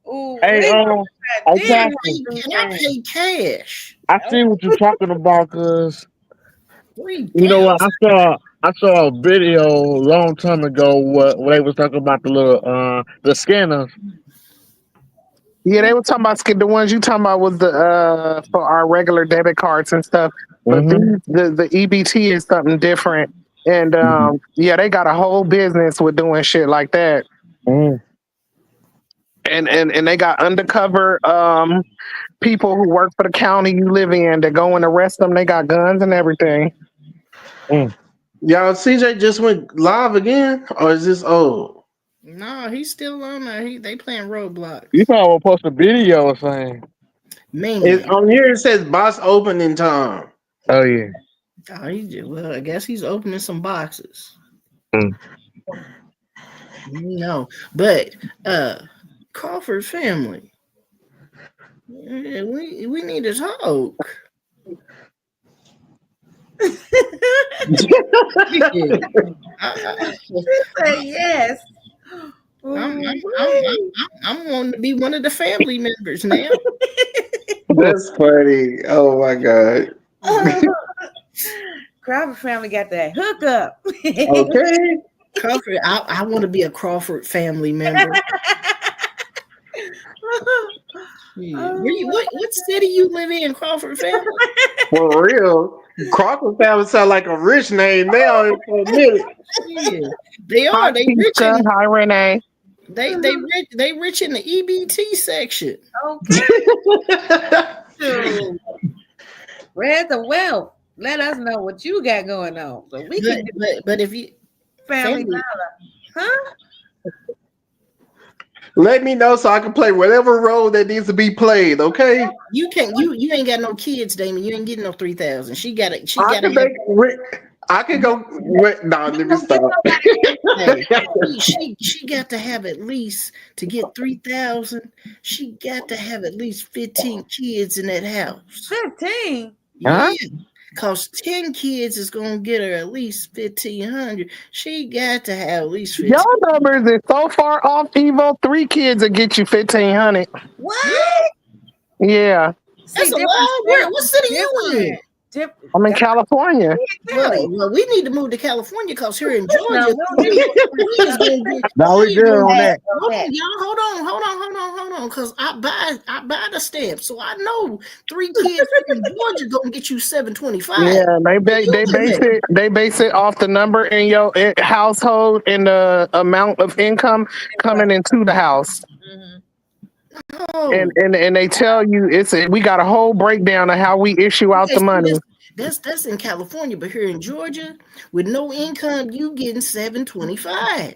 Ooh, Hey, wait. hey, Damn. Jackson, And I pay cash. I see what you're talking about, cause you know what? 3,000. I saw a video a long time ago where they was talking about the little the scanners. Yeah, they were talking about the ones you talking about was the for our regular debit cards and stuff. But Mm-hmm. the EBT is something different. And yeah, they got a whole business with doing shit like that. Mm-hmm. And they got undercover people who work for the county you live in that go and arrest them. They got guns and everything. Y'all, CJ just went live again, or is this old? No, he's still on there. They playing Roblox. You probably post a video or something. Man. On here it says box opening time. Oh yeah. Oh, well, I guess he's opening some boxes. Mm. No, but Crawford family, we need to talk. Yeah. Say yes. I'm wanting to be one of the family members now. That's funny. Oh my god. Crawford family got that hookup. Okay. Crawford, I want to be a Crawford family member. Yeah. What city you live in, Crawford family? For real. Crawford family sound like a rich name now for a minute. Yeah. They Hi, are. They rich Pizza. in Hi, Renee. they rich in the EBT section. Okay. So, where's the wealth? Let us know what you got going on, so we can do But if you family family- dollar, huh? Let me know so I can play whatever role that needs to be played, okay? you can't you ain't got no kids, Damon. You ain't getting no 3,000. She got it. She I got can to make I can go no, let me stop. she got to have at least to get 3,000. She got to have at least 15 kids in that house. 15. Huh? Yeah, cause 10 kids is gonna get her at least 1,500. She got to have at least 15. Your numbers is so far off, Evo. 3 kids will get you 1,500. What? Yeah, That's a lot. What city you in? I'm in California. Well, we need to move to California because here in Georgia, No, we is gonna get. No, we good on that. Hold on, y'all. Hold on. Because I buy the stamp, so I know 3 kids in Georgia gonna get you 725. Yeah, they base it off the number in your household and the amount of income coming into the house. Mhm. Oh, And they tell you we got a whole breakdown of how we issue out the money. That's in California, but here in Georgia, with no income, you getting 725.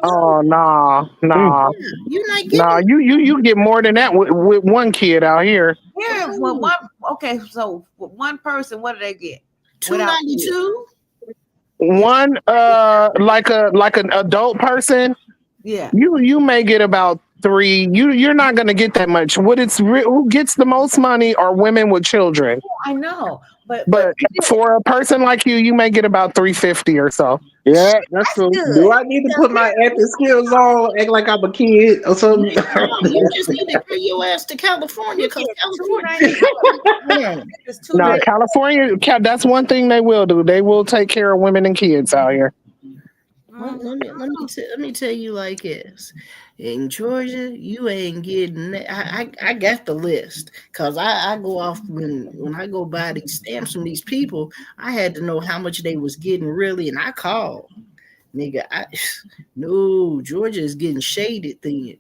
Oh nah. You're not getting. Nah, you get more than that with one kid out here. Yeah, well, so with one person, what do they get? 292. One like an adult person, Yeah. you may get about 3. You're not gonna get that much. Who gets the most money are women with children. I know, but for a person like you may get about 350 or so. Yeah, that's true. good. Do I need to put my acting skills on, act like I'm a kid or something? You just need to carry your ass to California because California. It's No, $2.99. California, that's one thing they will do. They will take care of women and kids out here. Let me tell you like this. In Georgia, you ain't getting that. I got the list because I go off when I go buy these stamps from these people. I had to know how much they was getting really, and I called nigga. No, Georgia is getting shaded then.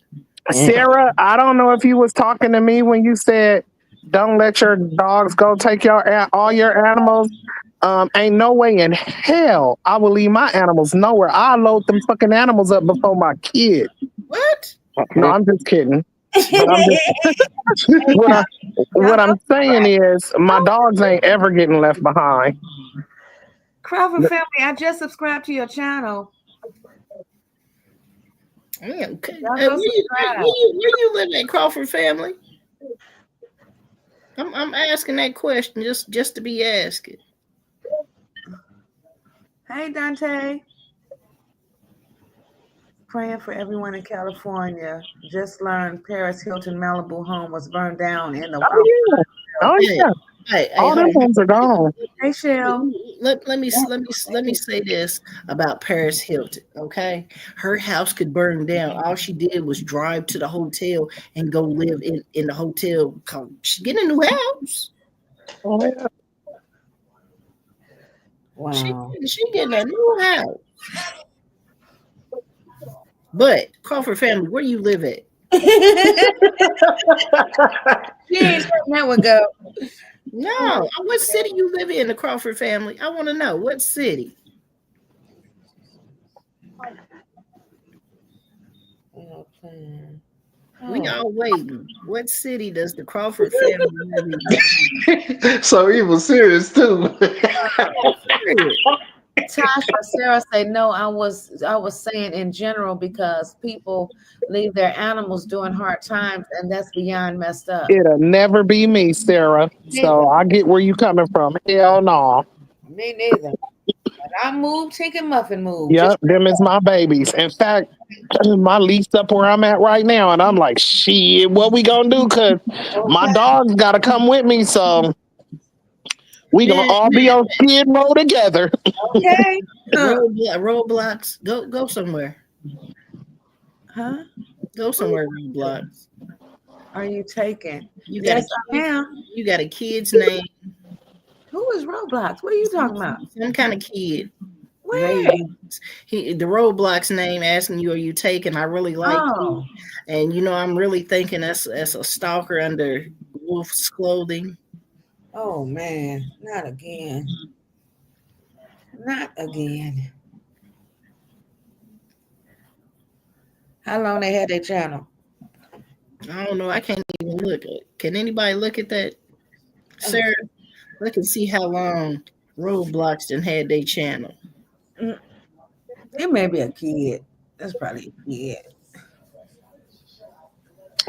Sarah, I don't know if you was talking to me when you said don't let your dogs go take all your animals. Ain't no way in hell I will leave my animals nowhere. I load them fucking animals up before my kid. What? No, I'm just kidding. But I'm just what I Y'all what I'm saying is my dogs ain't ever getting left behind. Crawford family, I just subscribed to your channel. Yeah, okay. Y'all Where go you, subscribe. where you live at, Crawford family? I'm asking that question just to be asking. Hey Dante. Praying for everyone in California. Just learned Paris Hilton Malibu home was burned down in the Oh wild. yeah. Oh Hey, yeah. hey, All them hold ones are gone. Hey Shell. let me say this about Paris Hilton. Okay, her house could burn down. All she did was drive to the hotel and go live in the hotel. She get a new house. Oh, yeah. Wow. She getting a new house. But Crawford family, where you live at? She ain't letting that one go. No, what city you live in, the Crawford family? I want to know what city. Okay. We Oh. all waiting. What city does the Crawford family live in? So he was serious too. Period. Tasha, Sarah say no. I was saying in general because people leave their animals during hard times, and that's beyond messed up. It'll never be me, Sarah. Neither. So I get where you coming from. Hell no. Me neither. But I move, Tinker Muffin move. Just Yep, them is my babies. In fact, my lease up where I'm at right now, and I'm like, shit, what we gonna do? Cause my okay. dog's gotta come with me, so we gonna Man, all be on Skid Row together. Okay. Huh? roadblocks. Go somewhere. Huh? Go somewhere. Roadblocks. Are you taking? You got a Yes, I kid. am. You got a kid's name. Who is Roblox? What are you talking about? Some kind of kid. Where? Roadblocks. The roadblocks name asking you, are you taken? I really like you. Oh, And I'm really thinking that's a stalker under wolf's clothing. oh man, not again. Not again. How long they had their channel? I don't know. I can't even look. Can anybody look at that? Sarah, look and see how long Roadblocks done had their channel. Mm, it may be a kid. That's probably a kid.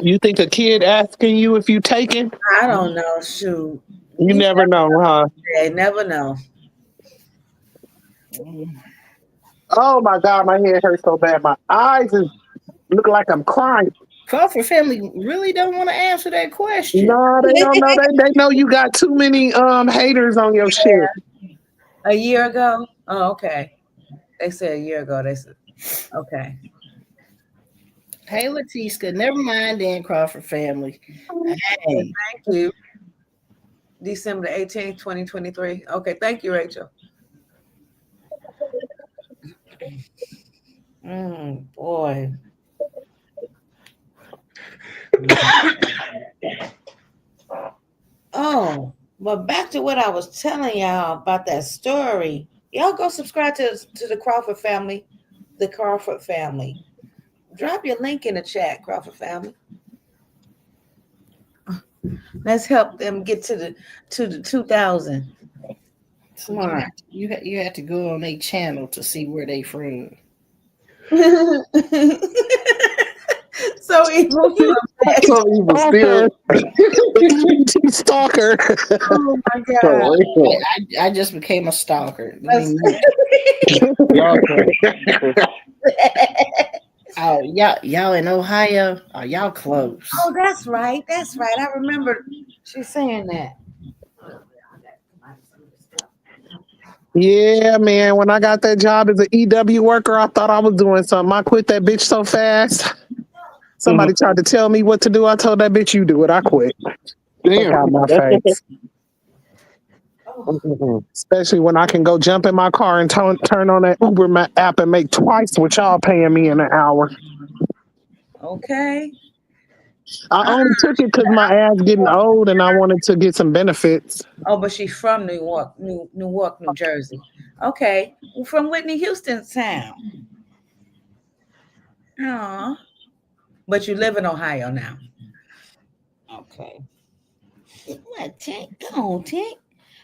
You think a kid asking you if you taking? I don't know. Shoot, You you never know, huh? never know. Oh my God, my head hurts so bad. My eyes is look like I'm crying. Crawford family really don't want to answer that question. No, they don't know. They know you got too many haters on your shit. A year ago? Oh, okay. They said a year ago. They said, okay. Hey, Latiska, never mind then, Crawford family. Hey, Thank you. December 18th, 2023. Okay, thank you, Rachel. Boy. Oh, but back to what I was telling y'all about that story. Y'all go subscribe to the Crawford family, the Crawford family. Drop your link in the chat, Crawford family. Let's help them get to the 2000. Come on. you had to go on their channel to see where they from. So evil. So he was still. Stalker. Oh my God. So, I just became a stalker. I mean, y'all oh, y'all in Ohio? Oh, y'all close. Oh, that's right. That's right. I remember she saying that. Yeah, man. When I got that job as an EW worker, I thought I was doing something. I quit that bitch so fast. Somebody tried to tell me what to do. I told that bitch, you do it. I quit. Fuck Damn. out my face. Especially when I can go jump in my car and turn on that Uber app and make twice what y'all paying me in an hour. Okay. I only took it because my ass getting old and I wanted to get some benefits. Oh, but she's from Newark, New Jersey. Okay. Well, from Whitney Houston town. Aw. But you live in Ohio now. Okay. What, Tink? Go on, Tink.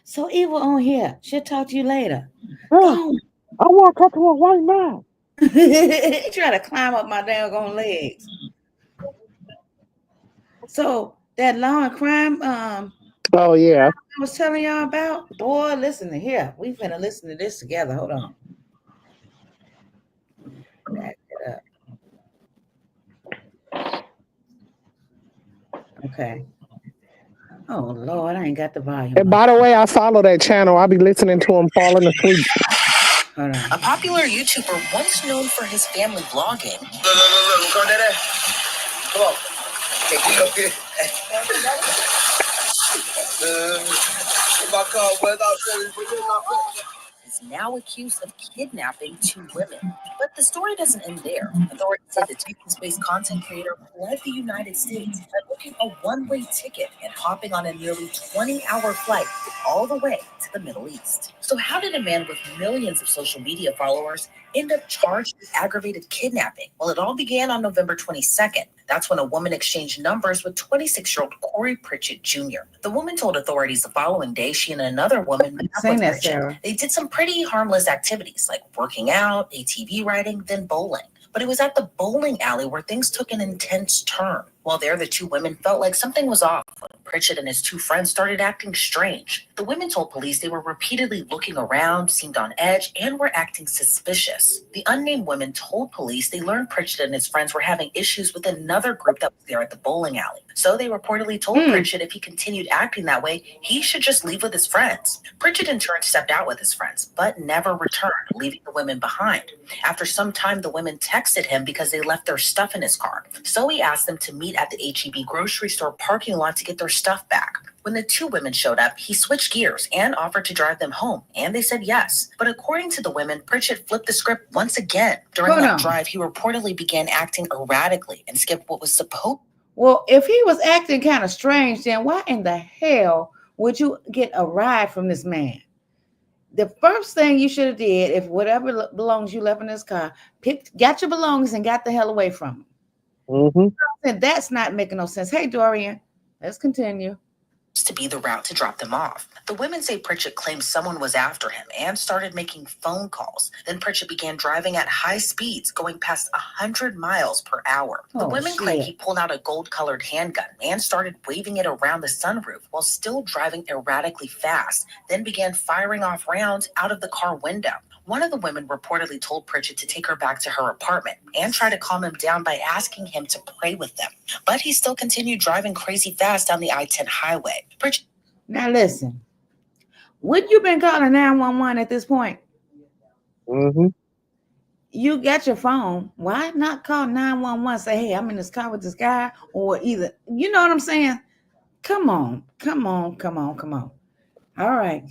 So Eva on here. She'll talk to you later. Go Huh, on. I want to talk to her right now. Try to climb up my daggone legs. So that law and crime Oh yeah. I was telling y'all about, boy, listen to here. We finna listen to this together. Hold on. Back it up. Okay. Oh Lord, I ain't got the volume And up. by the way, I follow that channel. I be listening to him falling asleep. Hold on. A popular YouTuber once known for his family vlogging. Look, come there. Come on. Take me up here. My car went out. Is now accused of kidnapping two women. But the story doesn't end there. Authorities say the Texas-based content creator fled the United States by booking a one-way ticket and hopping on a nearly 20-hour flight all the way to the Middle East. So how did a man with millions of social media followers end up charged with aggravated kidnapping? Well, it all began on November 22nd. That's when a woman exchanged numbers with 26-year-old Corey Pritchett Jr. The woman told authorities the following day she and another woman met up with Pritchett. Sarah. They did some pretty harmless activities like working out, ATV riding, then bowling. But it was at the bowling alley where things took an intense turn. While there, the two women felt like something was off when Pritchett and his two friends started acting strange. The women told police they were repeatedly looking around, seemed on edge, and were acting suspicious. The unnamed women told police they learned Pritchett and his friends were having issues with another group that was there at the bowling alley. So they reportedly told Pritchett if he continued acting that way, he should just leave with his friends. Pritchett in turn stepped out with his friends, but never returned, leaving the women behind. After some time, the women texted him because they left their stuff in his car. So he asked them to meet at the H-E-B grocery store parking lot to get their stuff back. When the two women showed up, he switched gears and offered to drive them home, and they said yes. But according to the women, Pritchett flipped the script once again. During that drive, he reportedly began acting erratically and skipped what was supposed. Well, if he was acting kind of strange, then why in the hell would you get a ride from this man? The first thing you should have did, if whatever belongings you left in this car, got your belongings and got the hell away from him. And that's not making no sense. Hey, Dorian, let's continue. To be the route to drop them off. The women say Pritchett claimed someone was after him and started making phone calls. Then Pritchett began driving at high speeds, going past 100 miles per hour. The women claim he pulled out a gold-colored handgun and started waving it around the sunroof while still driving erratically fast, then began firing off rounds out of the car window. One of the women reportedly told Pritchett to take her back to her apartment and try to calm him down by asking him to pray with them. But he still continued driving crazy fast down the I-10 highway. Pritchett. Now listen, would you been calling 911 at this point? You got your phone. Why not call 911? Say, hey, I'm in this car with this guy, or either, you know what I'm saying? Come on. All right.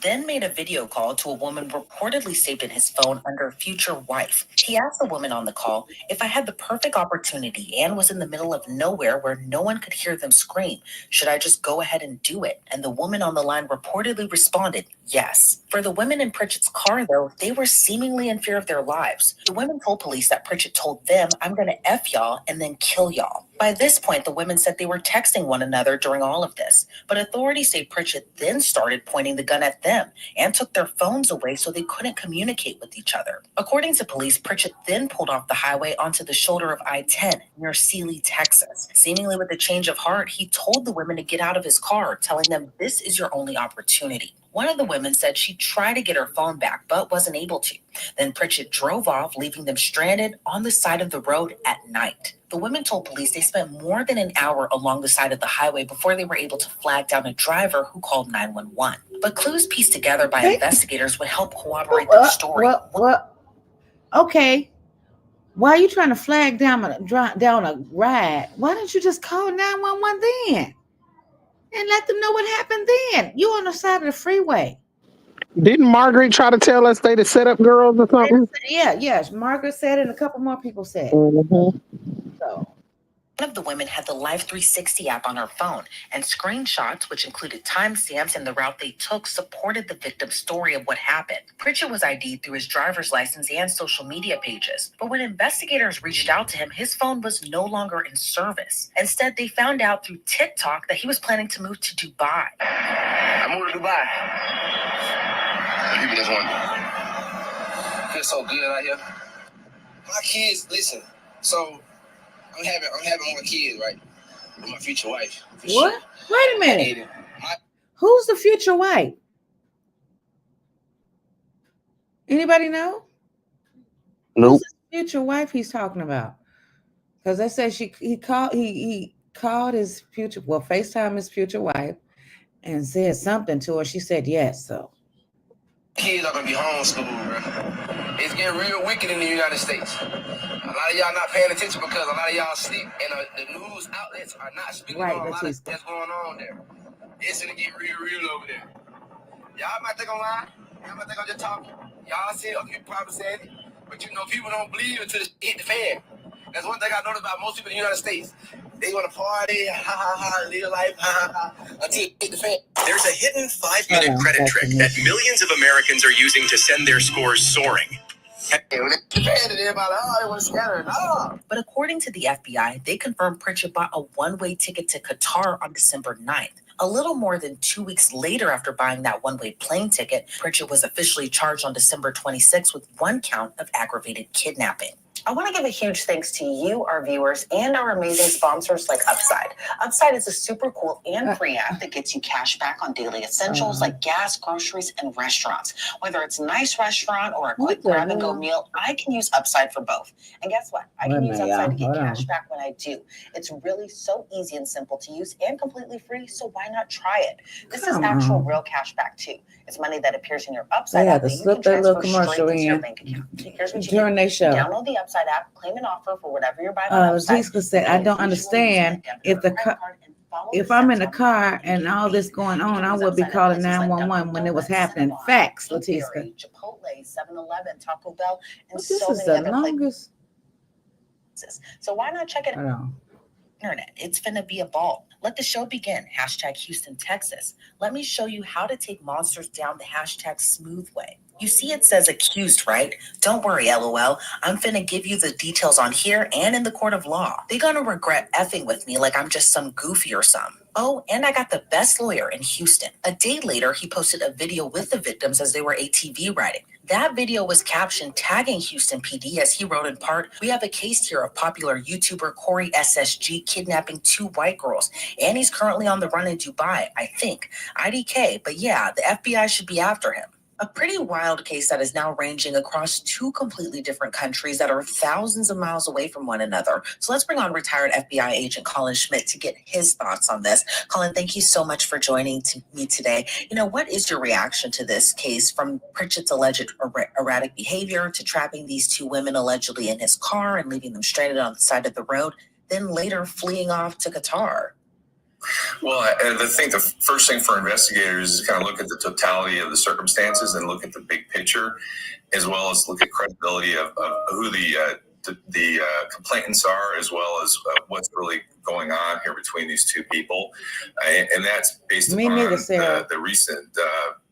Then made a video call to a woman reportedly saved in his phone under future wife. He asked the woman on the call, if I had the perfect opportunity and was in the middle of nowhere where no one could hear them scream, should I just go ahead and do it? And the woman on the line reportedly responded, yes. For the women in Pritchett's car, though, they were seemingly in fear of their lives. The women told police that Pritchett told them, I'm going to F y'all and then kill y'all. By this point, the women said they were texting one another during all of this. But authorities say Pritchett then started pointing the gun at them and took their phones away so they couldn't communicate with each other. According to police, Pritchett then pulled off the highway onto the shoulder of I-10 near Sealy, Texas. Seemingly with a change of heart, he told the women to get out of his car, telling them this is your only opportunity. One of the women said she tried to get her phone back, but wasn't able to. Then Pritchett drove off, leaving them stranded on the side of the road at night. The women told police they spent more than an hour along the side of the highway before they were able to flag down a driver who called 911. But clues pieced together by investigators would help corroborate their story. Okay. Why are you trying to flag down a ride? Why don't you just call 911 then? And let them know what happened then. You on the side of the freeway. Didn't Margaret try to tell us they the setup girls or something? Yes. Margaret said it, and a couple more people said. Mm-hmm. So one of the women had the Life 360 app on her phone, and screenshots, which included timestamps and the route they took, supported the victim's story of what happened. Pritchett was ID'd through his driver's license and social media pages. But when investigators reached out to him, his phone was no longer in service. Instead, they found out through TikTok that he was planning to move to Dubai. I moved to Dubai. People just want to feel so good out here. My kids, listen. So I'm having more kids, right? With my future wife. What? Wait a minute. Who's the future wife? Anybody know? Nope. Who's the future wife he's talking about? Because they said he called his future, FaceTime his future wife and said something to her. She said yes. So kids are gonna be homeschooled, bro. It's getting real wicked in the United States. A lot of y'all not paying attention because a lot of y'all sleep, and the news outlets are not speaking on a lot of that's going on there. It's gonna get real over there. Y'all might think I'm lying. Y'all might think I'm just talking. Y'all see it, you probably said it, but people don't believe until it hit the fan. That's one thing I noticed about most people in the United States. They want to party, live life, until it hit the fan. There's a hidden 5-minute credit trick that millions of Americans are using to send their scores soaring. But according to the FBI, they confirmed Pritchett bought a one-way ticket to Qatar on December 9th. A little more than 2 weeks later after buying that one-way plane ticket, Pritchett was officially charged on December 26th with 1 count of aggravated kidnapping. I want to give a huge thanks to you, our viewers, and our amazing sponsors like Upside. Upside is a super cool and free app that gets you cash back on daily essentials like gas, groceries, and restaurants. Whether it's a nice restaurant or a quick grab-and-go meal, I can use Upside for both. And guess what? I can use Upside to get cash back when I do. It's really so easy and simple to use and completely free, so why not try it? This is actual real cash back, too. It's money that appears in your Upside app that you can transfer straight into your bank account. Here's what you do. During their show. Download the Upside app, claim an offer for whatever you're buying on Upside. Said, I don't understand if I'm in the car and all this going on, I would be calling 911 when it was happening. Facts, Latiska. Chipotle, 7-Eleven, Taco Bell, and so many other places. So why not check it out? Internet. It's finna be a ball. Let the show begin. #Houston, Texas. Let me show you how to take monsters down the #smooth way. You see it says accused, right? Don't worry, LOL. I'm finna give you the details on here and in the court of law. They're gonna regret effing with me like I'm just some goofy or some. Oh, and I got the best lawyer in Houston. A day later, he posted a video with the victims as they were ATV riding. That video was captioned tagging Houston PD as he wrote in part, "We have a case here of popular YouTuber Corey SSG kidnapping 2 white girls, and he's currently on the run in Dubai, I think. IDK, but yeah, the FBI should be after him." A pretty wild case that is now ranging across 2 completely different countries that are thousands of miles away from one another. So let's bring on retired FBI agent Colin Schmidt to get his thoughts on this. Colin, thank you so much for joining me today. What is your reaction to this case, from Pritchett's alleged erratic behavior to trapping these 2 women allegedly in his car and leaving them stranded on the side of the road, then later fleeing off to Qatar? Well, I think the first thing for investigators is kind of look at the totality of the circumstances and look at the big picture, as well as look at credibility of who the complainants are, as well as what's really going on here between these 2 people. And that's based upon the recent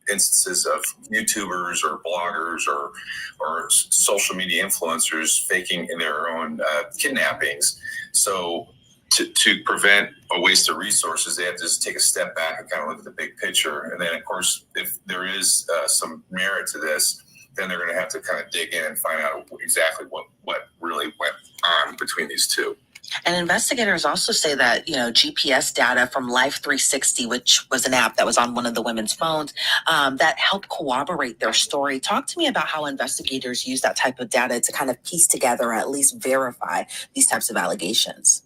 instances of YouTubers or bloggers or social media influencers faking in their own kidnappings. So to prevent a waste of resources, they have to just take a step back and kind of look at the big picture. And then, of course, if there is some merit to this, then they're going to have to kind of dig in and find out exactly what really went on between these 2. And investigators also say that, GPS data from Life 360, which was an app that was on one of the women's phones, that helped corroborate their story. Talk to me about how investigators use that type of data to kind of piece together or at least verify these types of allegations.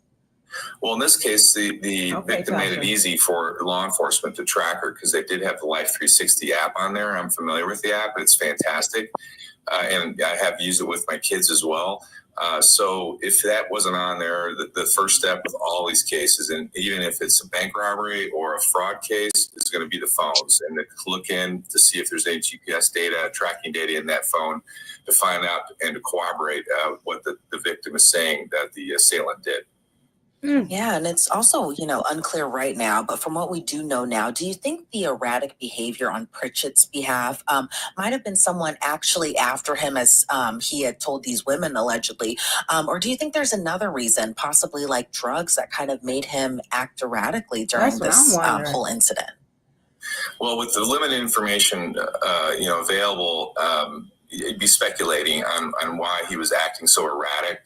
Well, in this case, the victim made it easy for law enforcement to track her because they did have the Life 360 app on there. I'm familiar with the app. It's fantastic. And I have used it with my kids as well. So if that wasn't on there, the first step with all these cases, and even if it's a bank robbery or a fraud case, is going to be the phones, and to look in to see if there's any GPS data, tracking data in that phone to find out and to corroborate what the victim is saying that the assailant did. Yeah, and it's also, unclear right now, but from what we do know now, do you think the erratic behavior on Pritchett's behalf might have been someone actually after him, as he had told these women allegedly, or do you think there's another reason, possibly like drugs, that kind of made him act erratically during this whole incident? Well, with the limited information, available, you'd be speculating on why he was acting so erratic.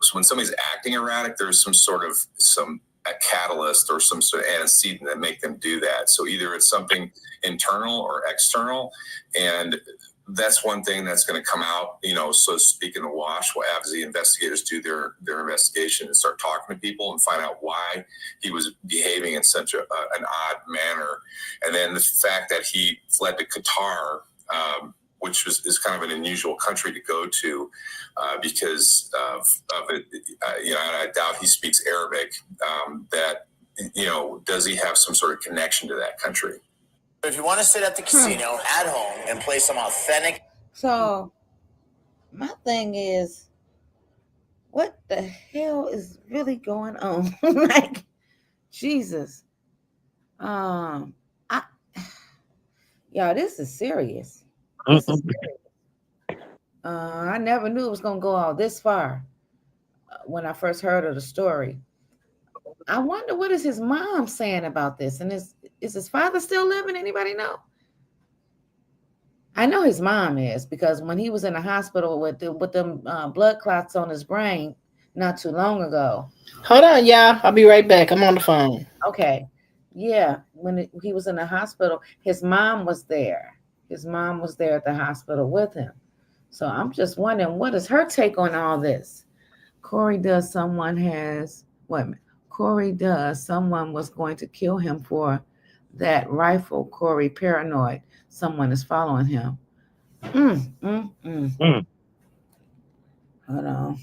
So when somebody's acting erratic, there's a catalyst or some sort of antecedent that make them do that. So either it's something internal or external, and that's one thing that's going to come out, so to speak, in the wash as the investigators do their investigation and start talking to people and find out why he was behaving in such an odd manner. And then the fact that he fled to Qatar, which is kind of an unusual country to go to because of it. And I doubt he speaks Arabic. Does he have some sort of connection to that country? If you want to sit at the casino at home and play some authentic. So, my thing is, what the hell is really going on? Like, Jesus. Y'all, this is serious. I never knew it was going to go all this far when I first heard of the story. I wonder what is his mom saying about this, and is his father still living? Anybody know? I know his mom is, because when he was in the hospital with them blood clots on his brain not too long ago. Hold on, y'all. I'll be right back. I'm on the phone. Okay. Yeah, when he was in the hospital, his mom was there. His mom was there at the hospital with him. So I'm just wondering, what is her take on all this? Corey does someone was going to kill him for that rifle. Corey paranoid. Someone is following him. Hold on.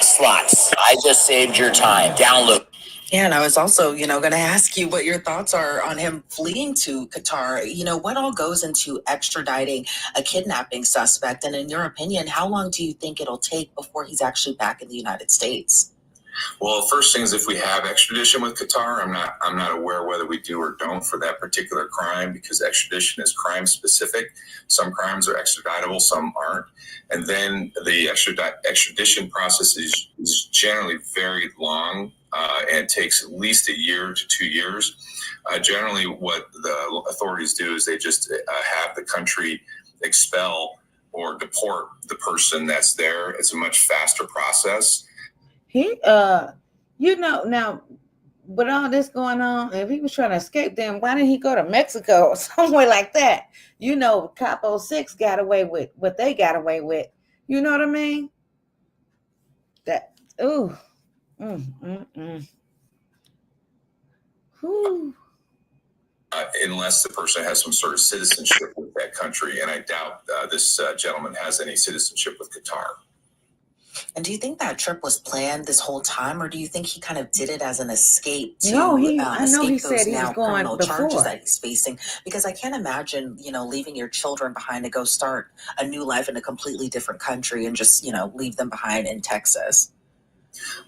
Slots. I just saved your time. Download. Yeah, and I was also, going to ask you what your thoughts are on him fleeing to Qatar. What all goes into extraditing a kidnapping suspect? And in your opinion, how long do you think it'll take before he's actually back in the United States? Well, the first thing is, if we have extradition with Qatar, I'm not aware whether we do or don't for that particular crime, because extradition is crime specific. Some crimes are extraditable, some aren't. And then the extradition process is generally very long and takes at least a year to 2 years. Generally, what the authorities do is they just have the country expel or deport the person that's there. It's a much faster process. Now, with all this going on, if he was trying to escape, then why didn't he go to Mexico or somewhere like that? Capo 6 got away with what they got away with. You know what I mean? Unless the person has some sort of citizenship with that country, and I doubt this gentleman has any citizenship with Qatar. And do you think that trip was planned this whole time, or do you think he kind of did it as an escape to I know he escape said he was going criminal charges before that he's facing? Because I can't imagine, leaving your children behind to go start a new life in a completely different country and just, leave them behind in Texas.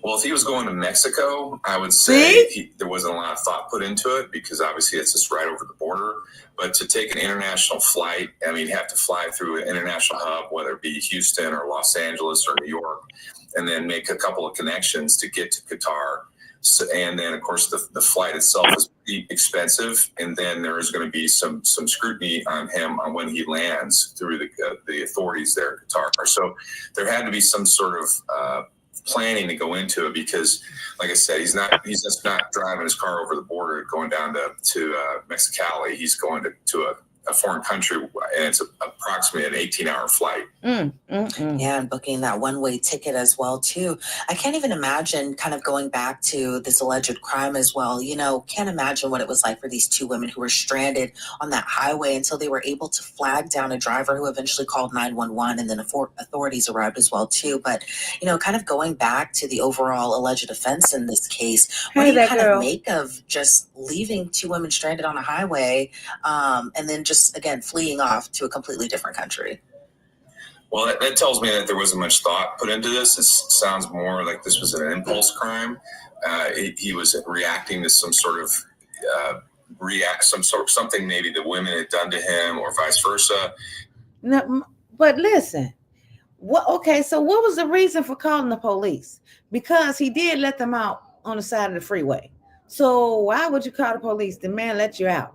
Well, if he was going to Mexico, I would say there wasn't a lot of thought put into it, because obviously it's just right over the border. But to take an international flight, you have to fly through an international hub, whether it be Houston or Los Angeles or New York, and then make a couple of connections to get to Qatar. So, and then, of course, the flight itself is pretty expensive, and then there is going to be some scrutiny on him on when he lands through the authorities there in Qatar. So there had to be some sort of planning to go into it because, like I said, he's just not driving his car over the border going down to Mexicali. He's going to a foreign country, and it's approximately an 18-hour flight. Yeah, and booking that one-way ticket as well, too. I can't even imagine kind of going back to this alleged crime as well. Can't imagine what it was like for these two women who were stranded on that highway until they were able to flag down a driver who eventually called 911, and then authorities arrived as well, too. But, kind of going back to the overall alleged offense in this case, what do you kind of make of just leaving two women stranded on a highway and then just, again, fleeing off to a completely different country? Well, that tells me that there wasn't much thought put into this. It sounds more like this was an impulse crime. He was reacting to some sort of something maybe the women had done to him, or vice versa. No, but listen, so what was the reason for calling the police? Because he did let them out on the side of the freeway. So why would you call the police? The man let you out.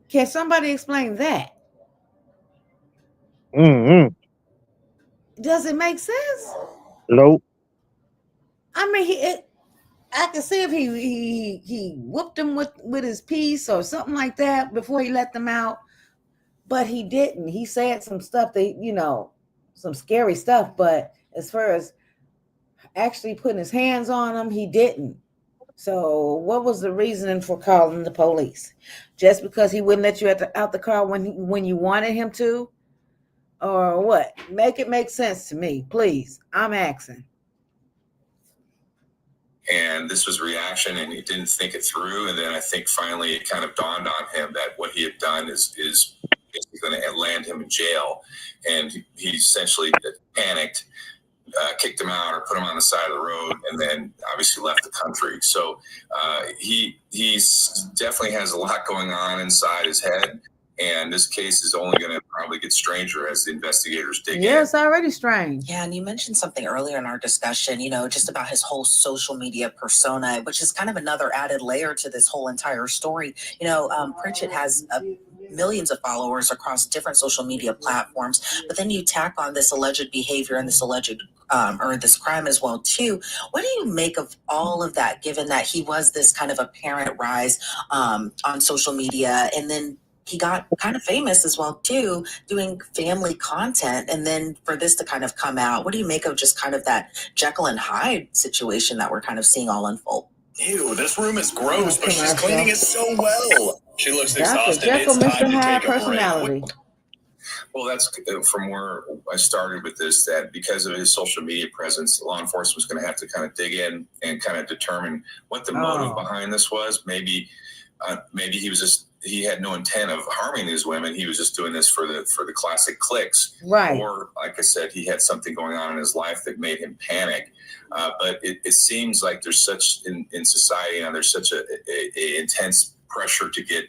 Can somebody explain that? Does it make sense? Nope. I mean, I can see if he whooped him with his piece or something like that before he let them out, but he didn't. He said some stuff that, some scary stuff, but as far as actually putting his hands on them, he didn't. So what was the reasoning for calling the police? Just because he wouldn't let you out the car when you wanted him to? Or what? Make it make sense to me, please. I'm asking. And this was reaction, and he didn't think it through. And then I think finally it kind of dawned on him that what he had done is going to land him in jail. And he essentially panicked, kicked him out or put him on the side of the road, and then obviously left the country. So he's definitely has a lot going on inside his head. And this case is only going to probably get stranger as the investigators dig in. Yeah, it's already strange. Yeah, and you mentioned something earlier in our discussion, just about his whole social media persona, which is kind of another added layer to this whole entire story. Pritchett has millions of followers across different social media platforms, but then you tack on this alleged behavior and this alleged or this crime as well too. What do you make of all of that, given that he was this kind of apparent rise on social media, and then he got kind of famous as well too, doing family content, and then for this to kind of come out? What do you make of just kind of that Jekyll and Hyde situation that we're kind of seeing all unfold? Ew, this room is gross, but she's cleaning it so well. She looks exhausted. Jekyll, It's time Mr. to Hyde take a personality. break. Well, that's from where I started with this, that because of his social media presence, law enforcement was going to have to kind of dig in and kind of determine what the motive behind this was. Maybe he had no intent of harming these women. He was just doing this for the classic clicks. Right. Or, like I said, he had something going on in his life that made him panic. But it seems like there's such in society, and there's such a intense pressure to get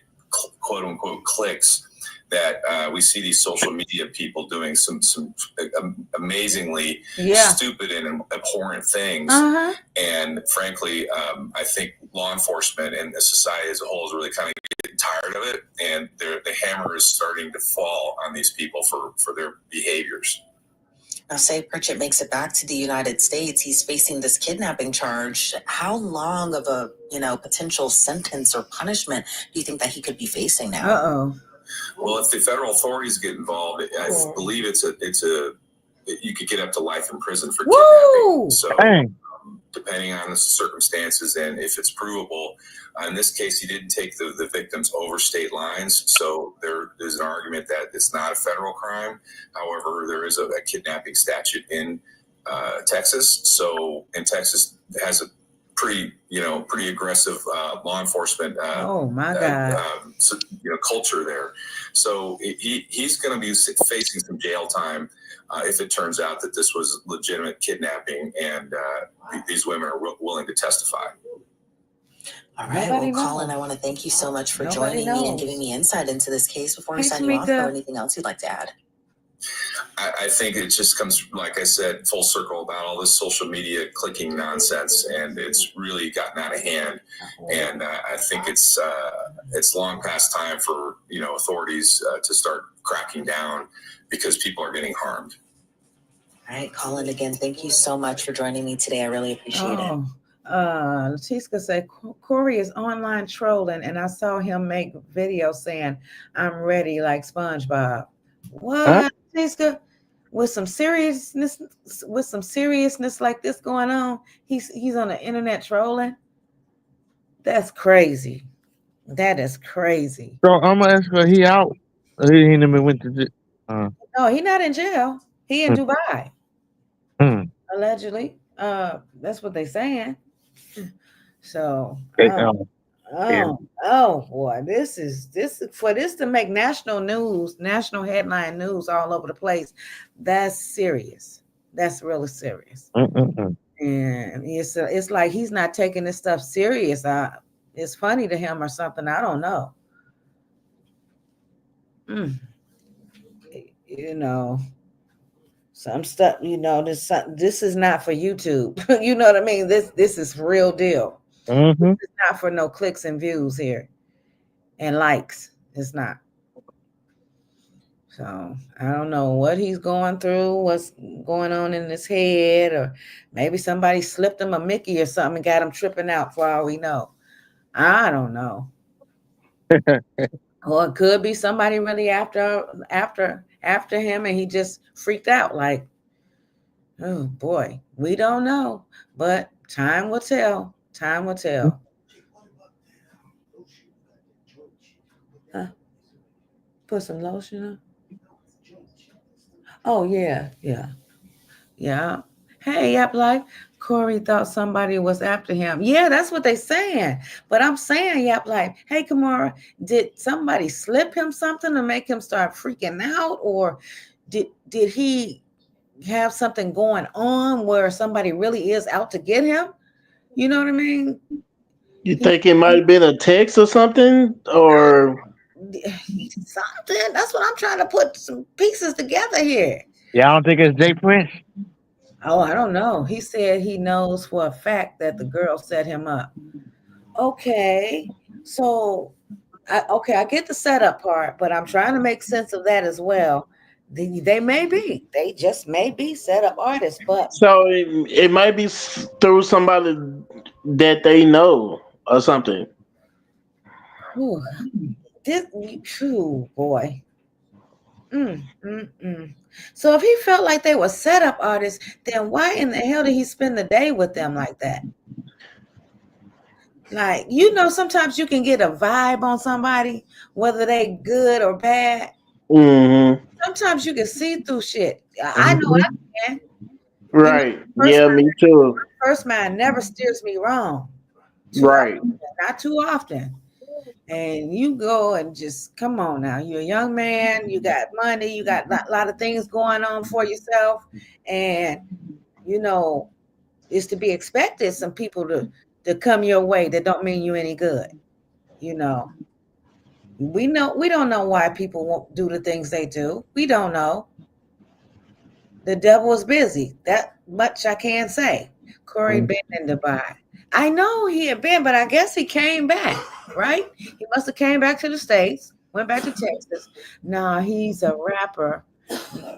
quote unquote clicks, that we see these social media people doing some amazingly stupid and abhorrent things. And frankly, I think law enforcement and the society as a whole is really kind of getting tired of it, and the hammer is starting to fall on these people for their behaviors. Now, say Pritchett makes it back to the United States, he's facing this kidnapping charge. How long of a potential sentence or punishment do you think that he could be facing now? Well, if the federal authorities get involved, I believe you could get up to life in prison for kidnapping. So, depending on the circumstances and if it's provable, in this case, he didn't take the victims over state lines. So there's an argument that it's not a federal crime. However, there is a kidnapping statute in Texas. So, and Texas has a pretty aggressive law enforcement culture there. So he's going to be facing some jail time if it turns out that this was legitimate kidnapping, and these women are willing to testify. All right. Well, Colin, I want to thank you so much for joining me and giving me insight into this case. Before we sign you off, though, anything else you'd like to add? I think it just comes, like I said, full circle about all this social media clicking nonsense, and it's really gotten out of hand. And I think it's long past time for authorities to start cracking down, because people are getting harmed. All right, Colin, again, thank you so much for joining me today. I really appreciate it. Letiska said Corey is online trolling, and I saw him make videos saying, "I'm ready," like SpongeBob. What, Letiska? With some seriousness like this going on, he's on the internet trolling. That's crazy. That is crazy. So I'm gonna ask her, he out? Or he ain't even went to jail? No, he's not in jail. He in Dubai. Allegedly. That's what they saying. So boy, this is for this to make national news, national headline news all over the place. That's serious. That's really serious. And it's like he's not taking this stuff serious. It's funny to him or something. I don't know. You know, some stuff. You know, this is not for YouTube. You know what I mean? This is real deal. This is not for no clicks and views here and likes. It's not. So I don't know what he's going through, what's going on in his head, or maybe somebody slipped him a Mickey or something and got him tripping out for all we know. I don't know. Or it could be somebody really after him and he just freaked out like, oh boy, we don't know. But time will tell. Time will tell. Put some lotion on. Oh, yeah. Hey, Yap Life. Corey thought somebody was after him. Yeah, that's what they're saying. But I'm saying, Yap Life, hey, Kamara, did somebody slip him something to make him start freaking out? Or did he have something going on where somebody really is out to get him? You know what I mean? You think it might have been a text or something? Or something. That's what I'm trying to put some pieces together here. Yeah, I don't think it's Jay Prince. Oh, I don't know. He said he knows for a fact that the girl set him up. Okay. So, I get the setup part, but I'm trying to make sense of that as well. They just may be setup artists, but so it might be through somebody that they know or something. boy. So if he felt like they were setup artists, then why in the hell did he spend the day with them like that? Like, sometimes you can get a vibe on somebody, whether they good or bad. Sometimes you can see through shit. I know I can. Right. Me too. First mind never steers me wrong. Right. Not too often. And you go and just come on now. You're a young man. You got money. You got a lot of things going on for yourself. And, it's to be expected some people to come your way that don't mean you any good. We don't know why people won't do the things they do. We don't know. The devil is busy. That much I can say. Corey been in Dubai. I know he had been, but I guess he came back, right? He must have came back to the States, went back to Texas. Now he's a rapper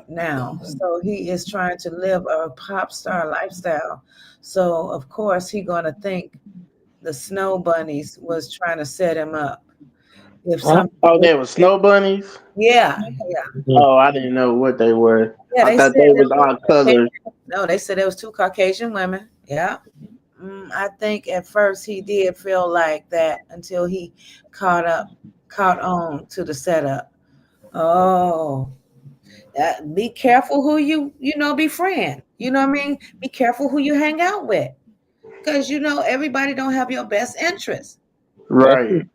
now. So he is trying to live a pop star lifestyle. So of course he gonna think the Snow Bunnies was trying to set him up. They were snow bunnies? Yeah. Oh, I didn't know what they were. Yeah, I thought they was odd colors. No, they said there was 2 Caucasian women. Yeah. I think at first he did feel like that until he caught on to the setup. Oh, be careful who you befriend. You know what I mean? Be careful who you hang out with, because everybody don't have your best interest. Right.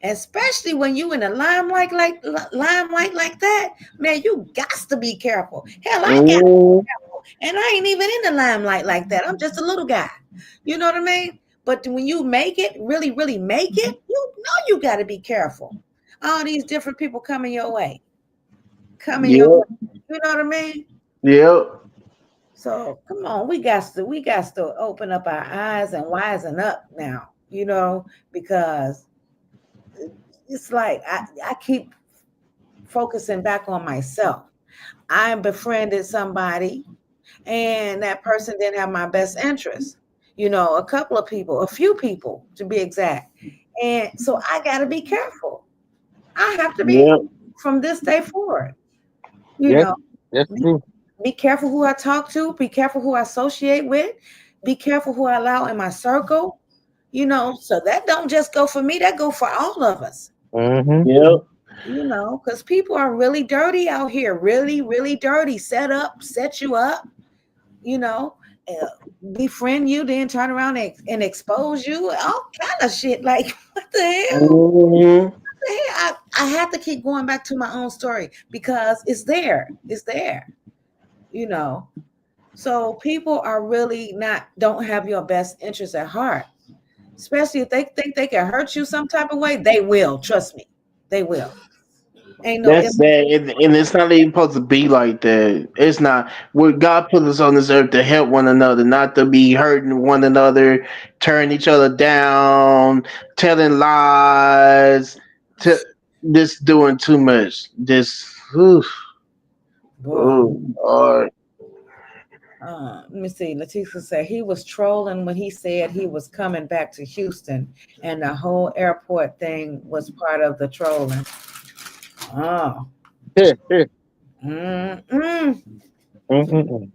Especially when you in the limelight like that, man, you got to be careful. Hell, I got to be careful, and I ain't even in the limelight like that. I'm just a little guy. You know what I mean? But when you make it, really, really make it, you got to be careful. All these different people coming your way. You know what I mean? Yep. So come on, we got to open up our eyes and wisen up now. Because it's like I keep focusing back on myself. I befriended somebody and that person didn't have my best interest. A couple of people, a few people to be exact. And so I got to be careful. I have to be Yep. from this day forward. You Yes. know, That's be, true. be careful who I talk to, be careful who I associate with, be careful who I allow in my circle. So that don't just go for me, that go for all of us. Mm-hmm. Yep. Because people are really dirty out here, really, really dirty. Set you up, uh, befriend you, then turn around and expose you, all kind of shit. Like, what the hell? Mm-hmm. I have to keep going back to my own story because it's there. It's there. So people are really don't have your best interest at heart, especially if they think they can hurt you some type of way. They will. Trust me, they will. Ain't no That's sad, and it's not even supposed to be like that. It's not. What God put us on this earth to help one another, not to be hurting one another, tearing each other down, telling lies, to just doing too much. Just, oof, boy. oh, Lord. Let me see. Leticia said he was trolling when he said he was coming back to Houston, and the whole airport thing was part of the trolling. Oh. Mm-mm. Mm-mm.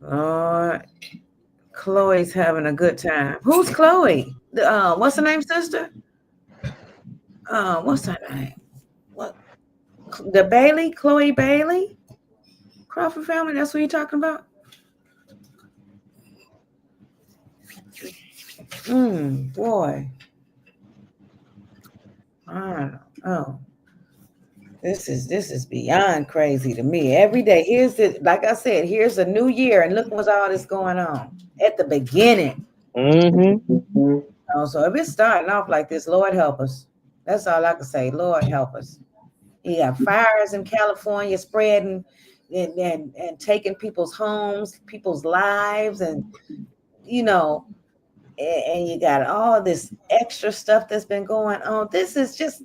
Lord, Chloe's having a good time. Who's Chloe? What's her name, sister? What's her name? What? The Bailey, Chloe Bailey, Crawford family. That's what you're talking about. Boy. I don't know. Oh, this is beyond crazy to me. Every day, like I said, here's a new year, and look what's all this going on at the beginning. Mm-hmm. So if it's starting off like this, Lord help us. That's all I can say. Lord help us. You got fires in California spreading and taking people's homes, people's lives, and and you got all this extra stuff that's been going on. This is just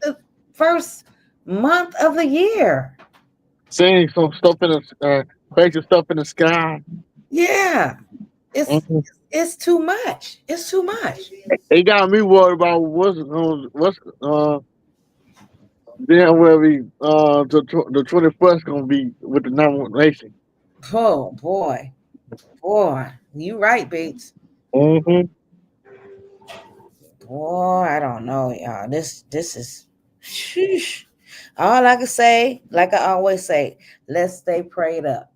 the first month of the year. Seeing some stuff in the crazy stuff in the sky. Yeah, it's Mm-hmm. it's too much. It's too much. It got me worried about what's then where we the 21st gonna be with the nomination. Oh boy, you right, Bates. Mm-hmm. Boy, I don't know, y'all. This is sheesh. All I can say, like I always say, let's stay prayed up.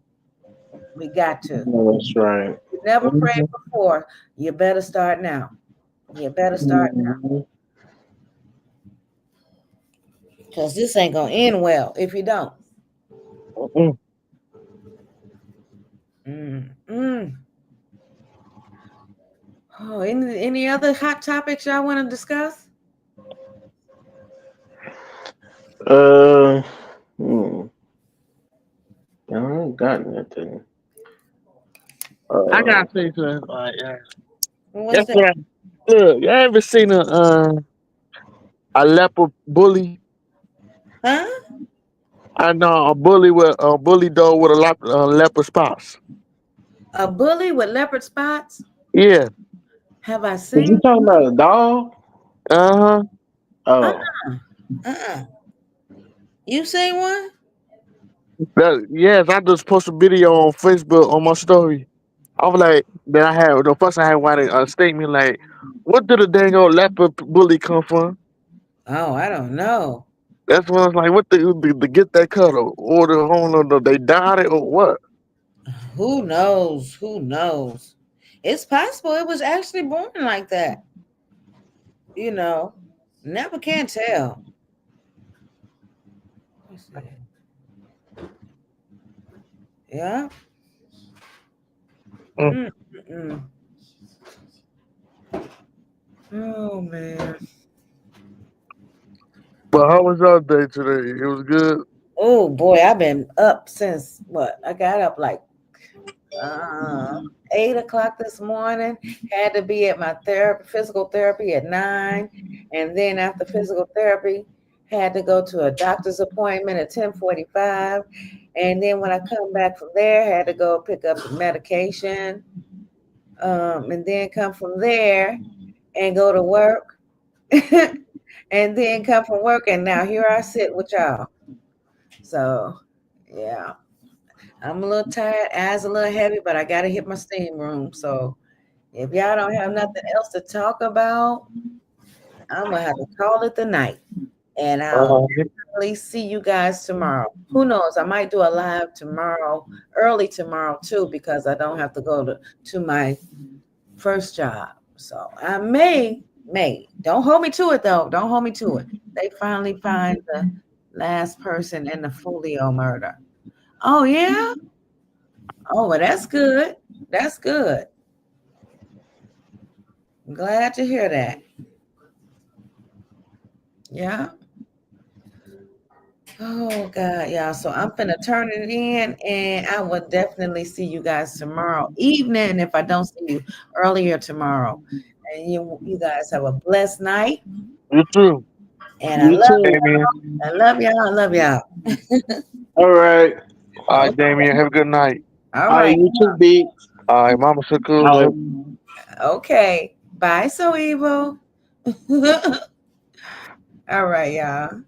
We got to. That's right. You never prayed Mm-hmm. before. You better start now. You better start now. Mhm. Because this ain't gonna end well if you don't. Mm-mm. Mm. Oh, any other hot topics y'all want to discuss? Uh, hmm. I don't got nothing. I Uh, gotta say something. Like, What's that's that? what I look. You ever seen a leopard bully? Huh? I know a bully with a bully dog with a lot leopard spots. A bully with leopard spots? Yeah. Have I is you seen? talking about a dog? Uh huh. Oh, Uh-uh. You seen one? Yes, I just posted a video on Facebook on my story. I was like, then I had the first I had write a statement like, "What did the dang old leopard bully come from?" Oh, I don't know. That's when I was like, "What to get that cuddle or the owner they died it or what?" Who knows? Who knows? It's possible it was actually born like that. You know, never can tell. Let's see. Yeah. Mm. Mm-mm. Oh man. But how was your day today? It was good. Oh boy, I've been up since what? I got up like uh 8 o'clock this morning. Had to be at my physical therapy at 9, and then after physical therapy, Had to go to a doctor's appointment at 10:45. And then when I come back from there, had to go pick up the medication. And then come from there and go to work. And then come from work. And now here I sit with y'all. So, yeah. I'm a little tired, eyes a little heavy, but I got to hit my steam room. So if y'all don't have nothing else to talk about, I'm going to have to call it the night. And I'll definitely see you guys tomorrow. Who knows? I might do a live tomorrow, early tomorrow too, because I don't have to go to my first job. So I may. Don't hold me to it, though. Don't hold me to it. They finally find the last person in the Folio murder. Oh, yeah? Oh, well, that's good. That's good. I'm glad to hear that. Yeah. Oh, God, y'all. So I'm finna turn it in, and I will definitely see you guys tomorrow evening if I don't see you earlier tomorrow. And you guys have a blessed night. You too. And I love y'all. I love y'all. I love y'all. All right. All right, Damien. Have a good night. All right. You too, B. All right, Mama Suku. All right. Okay. Bye, So Evil. All right, y'all.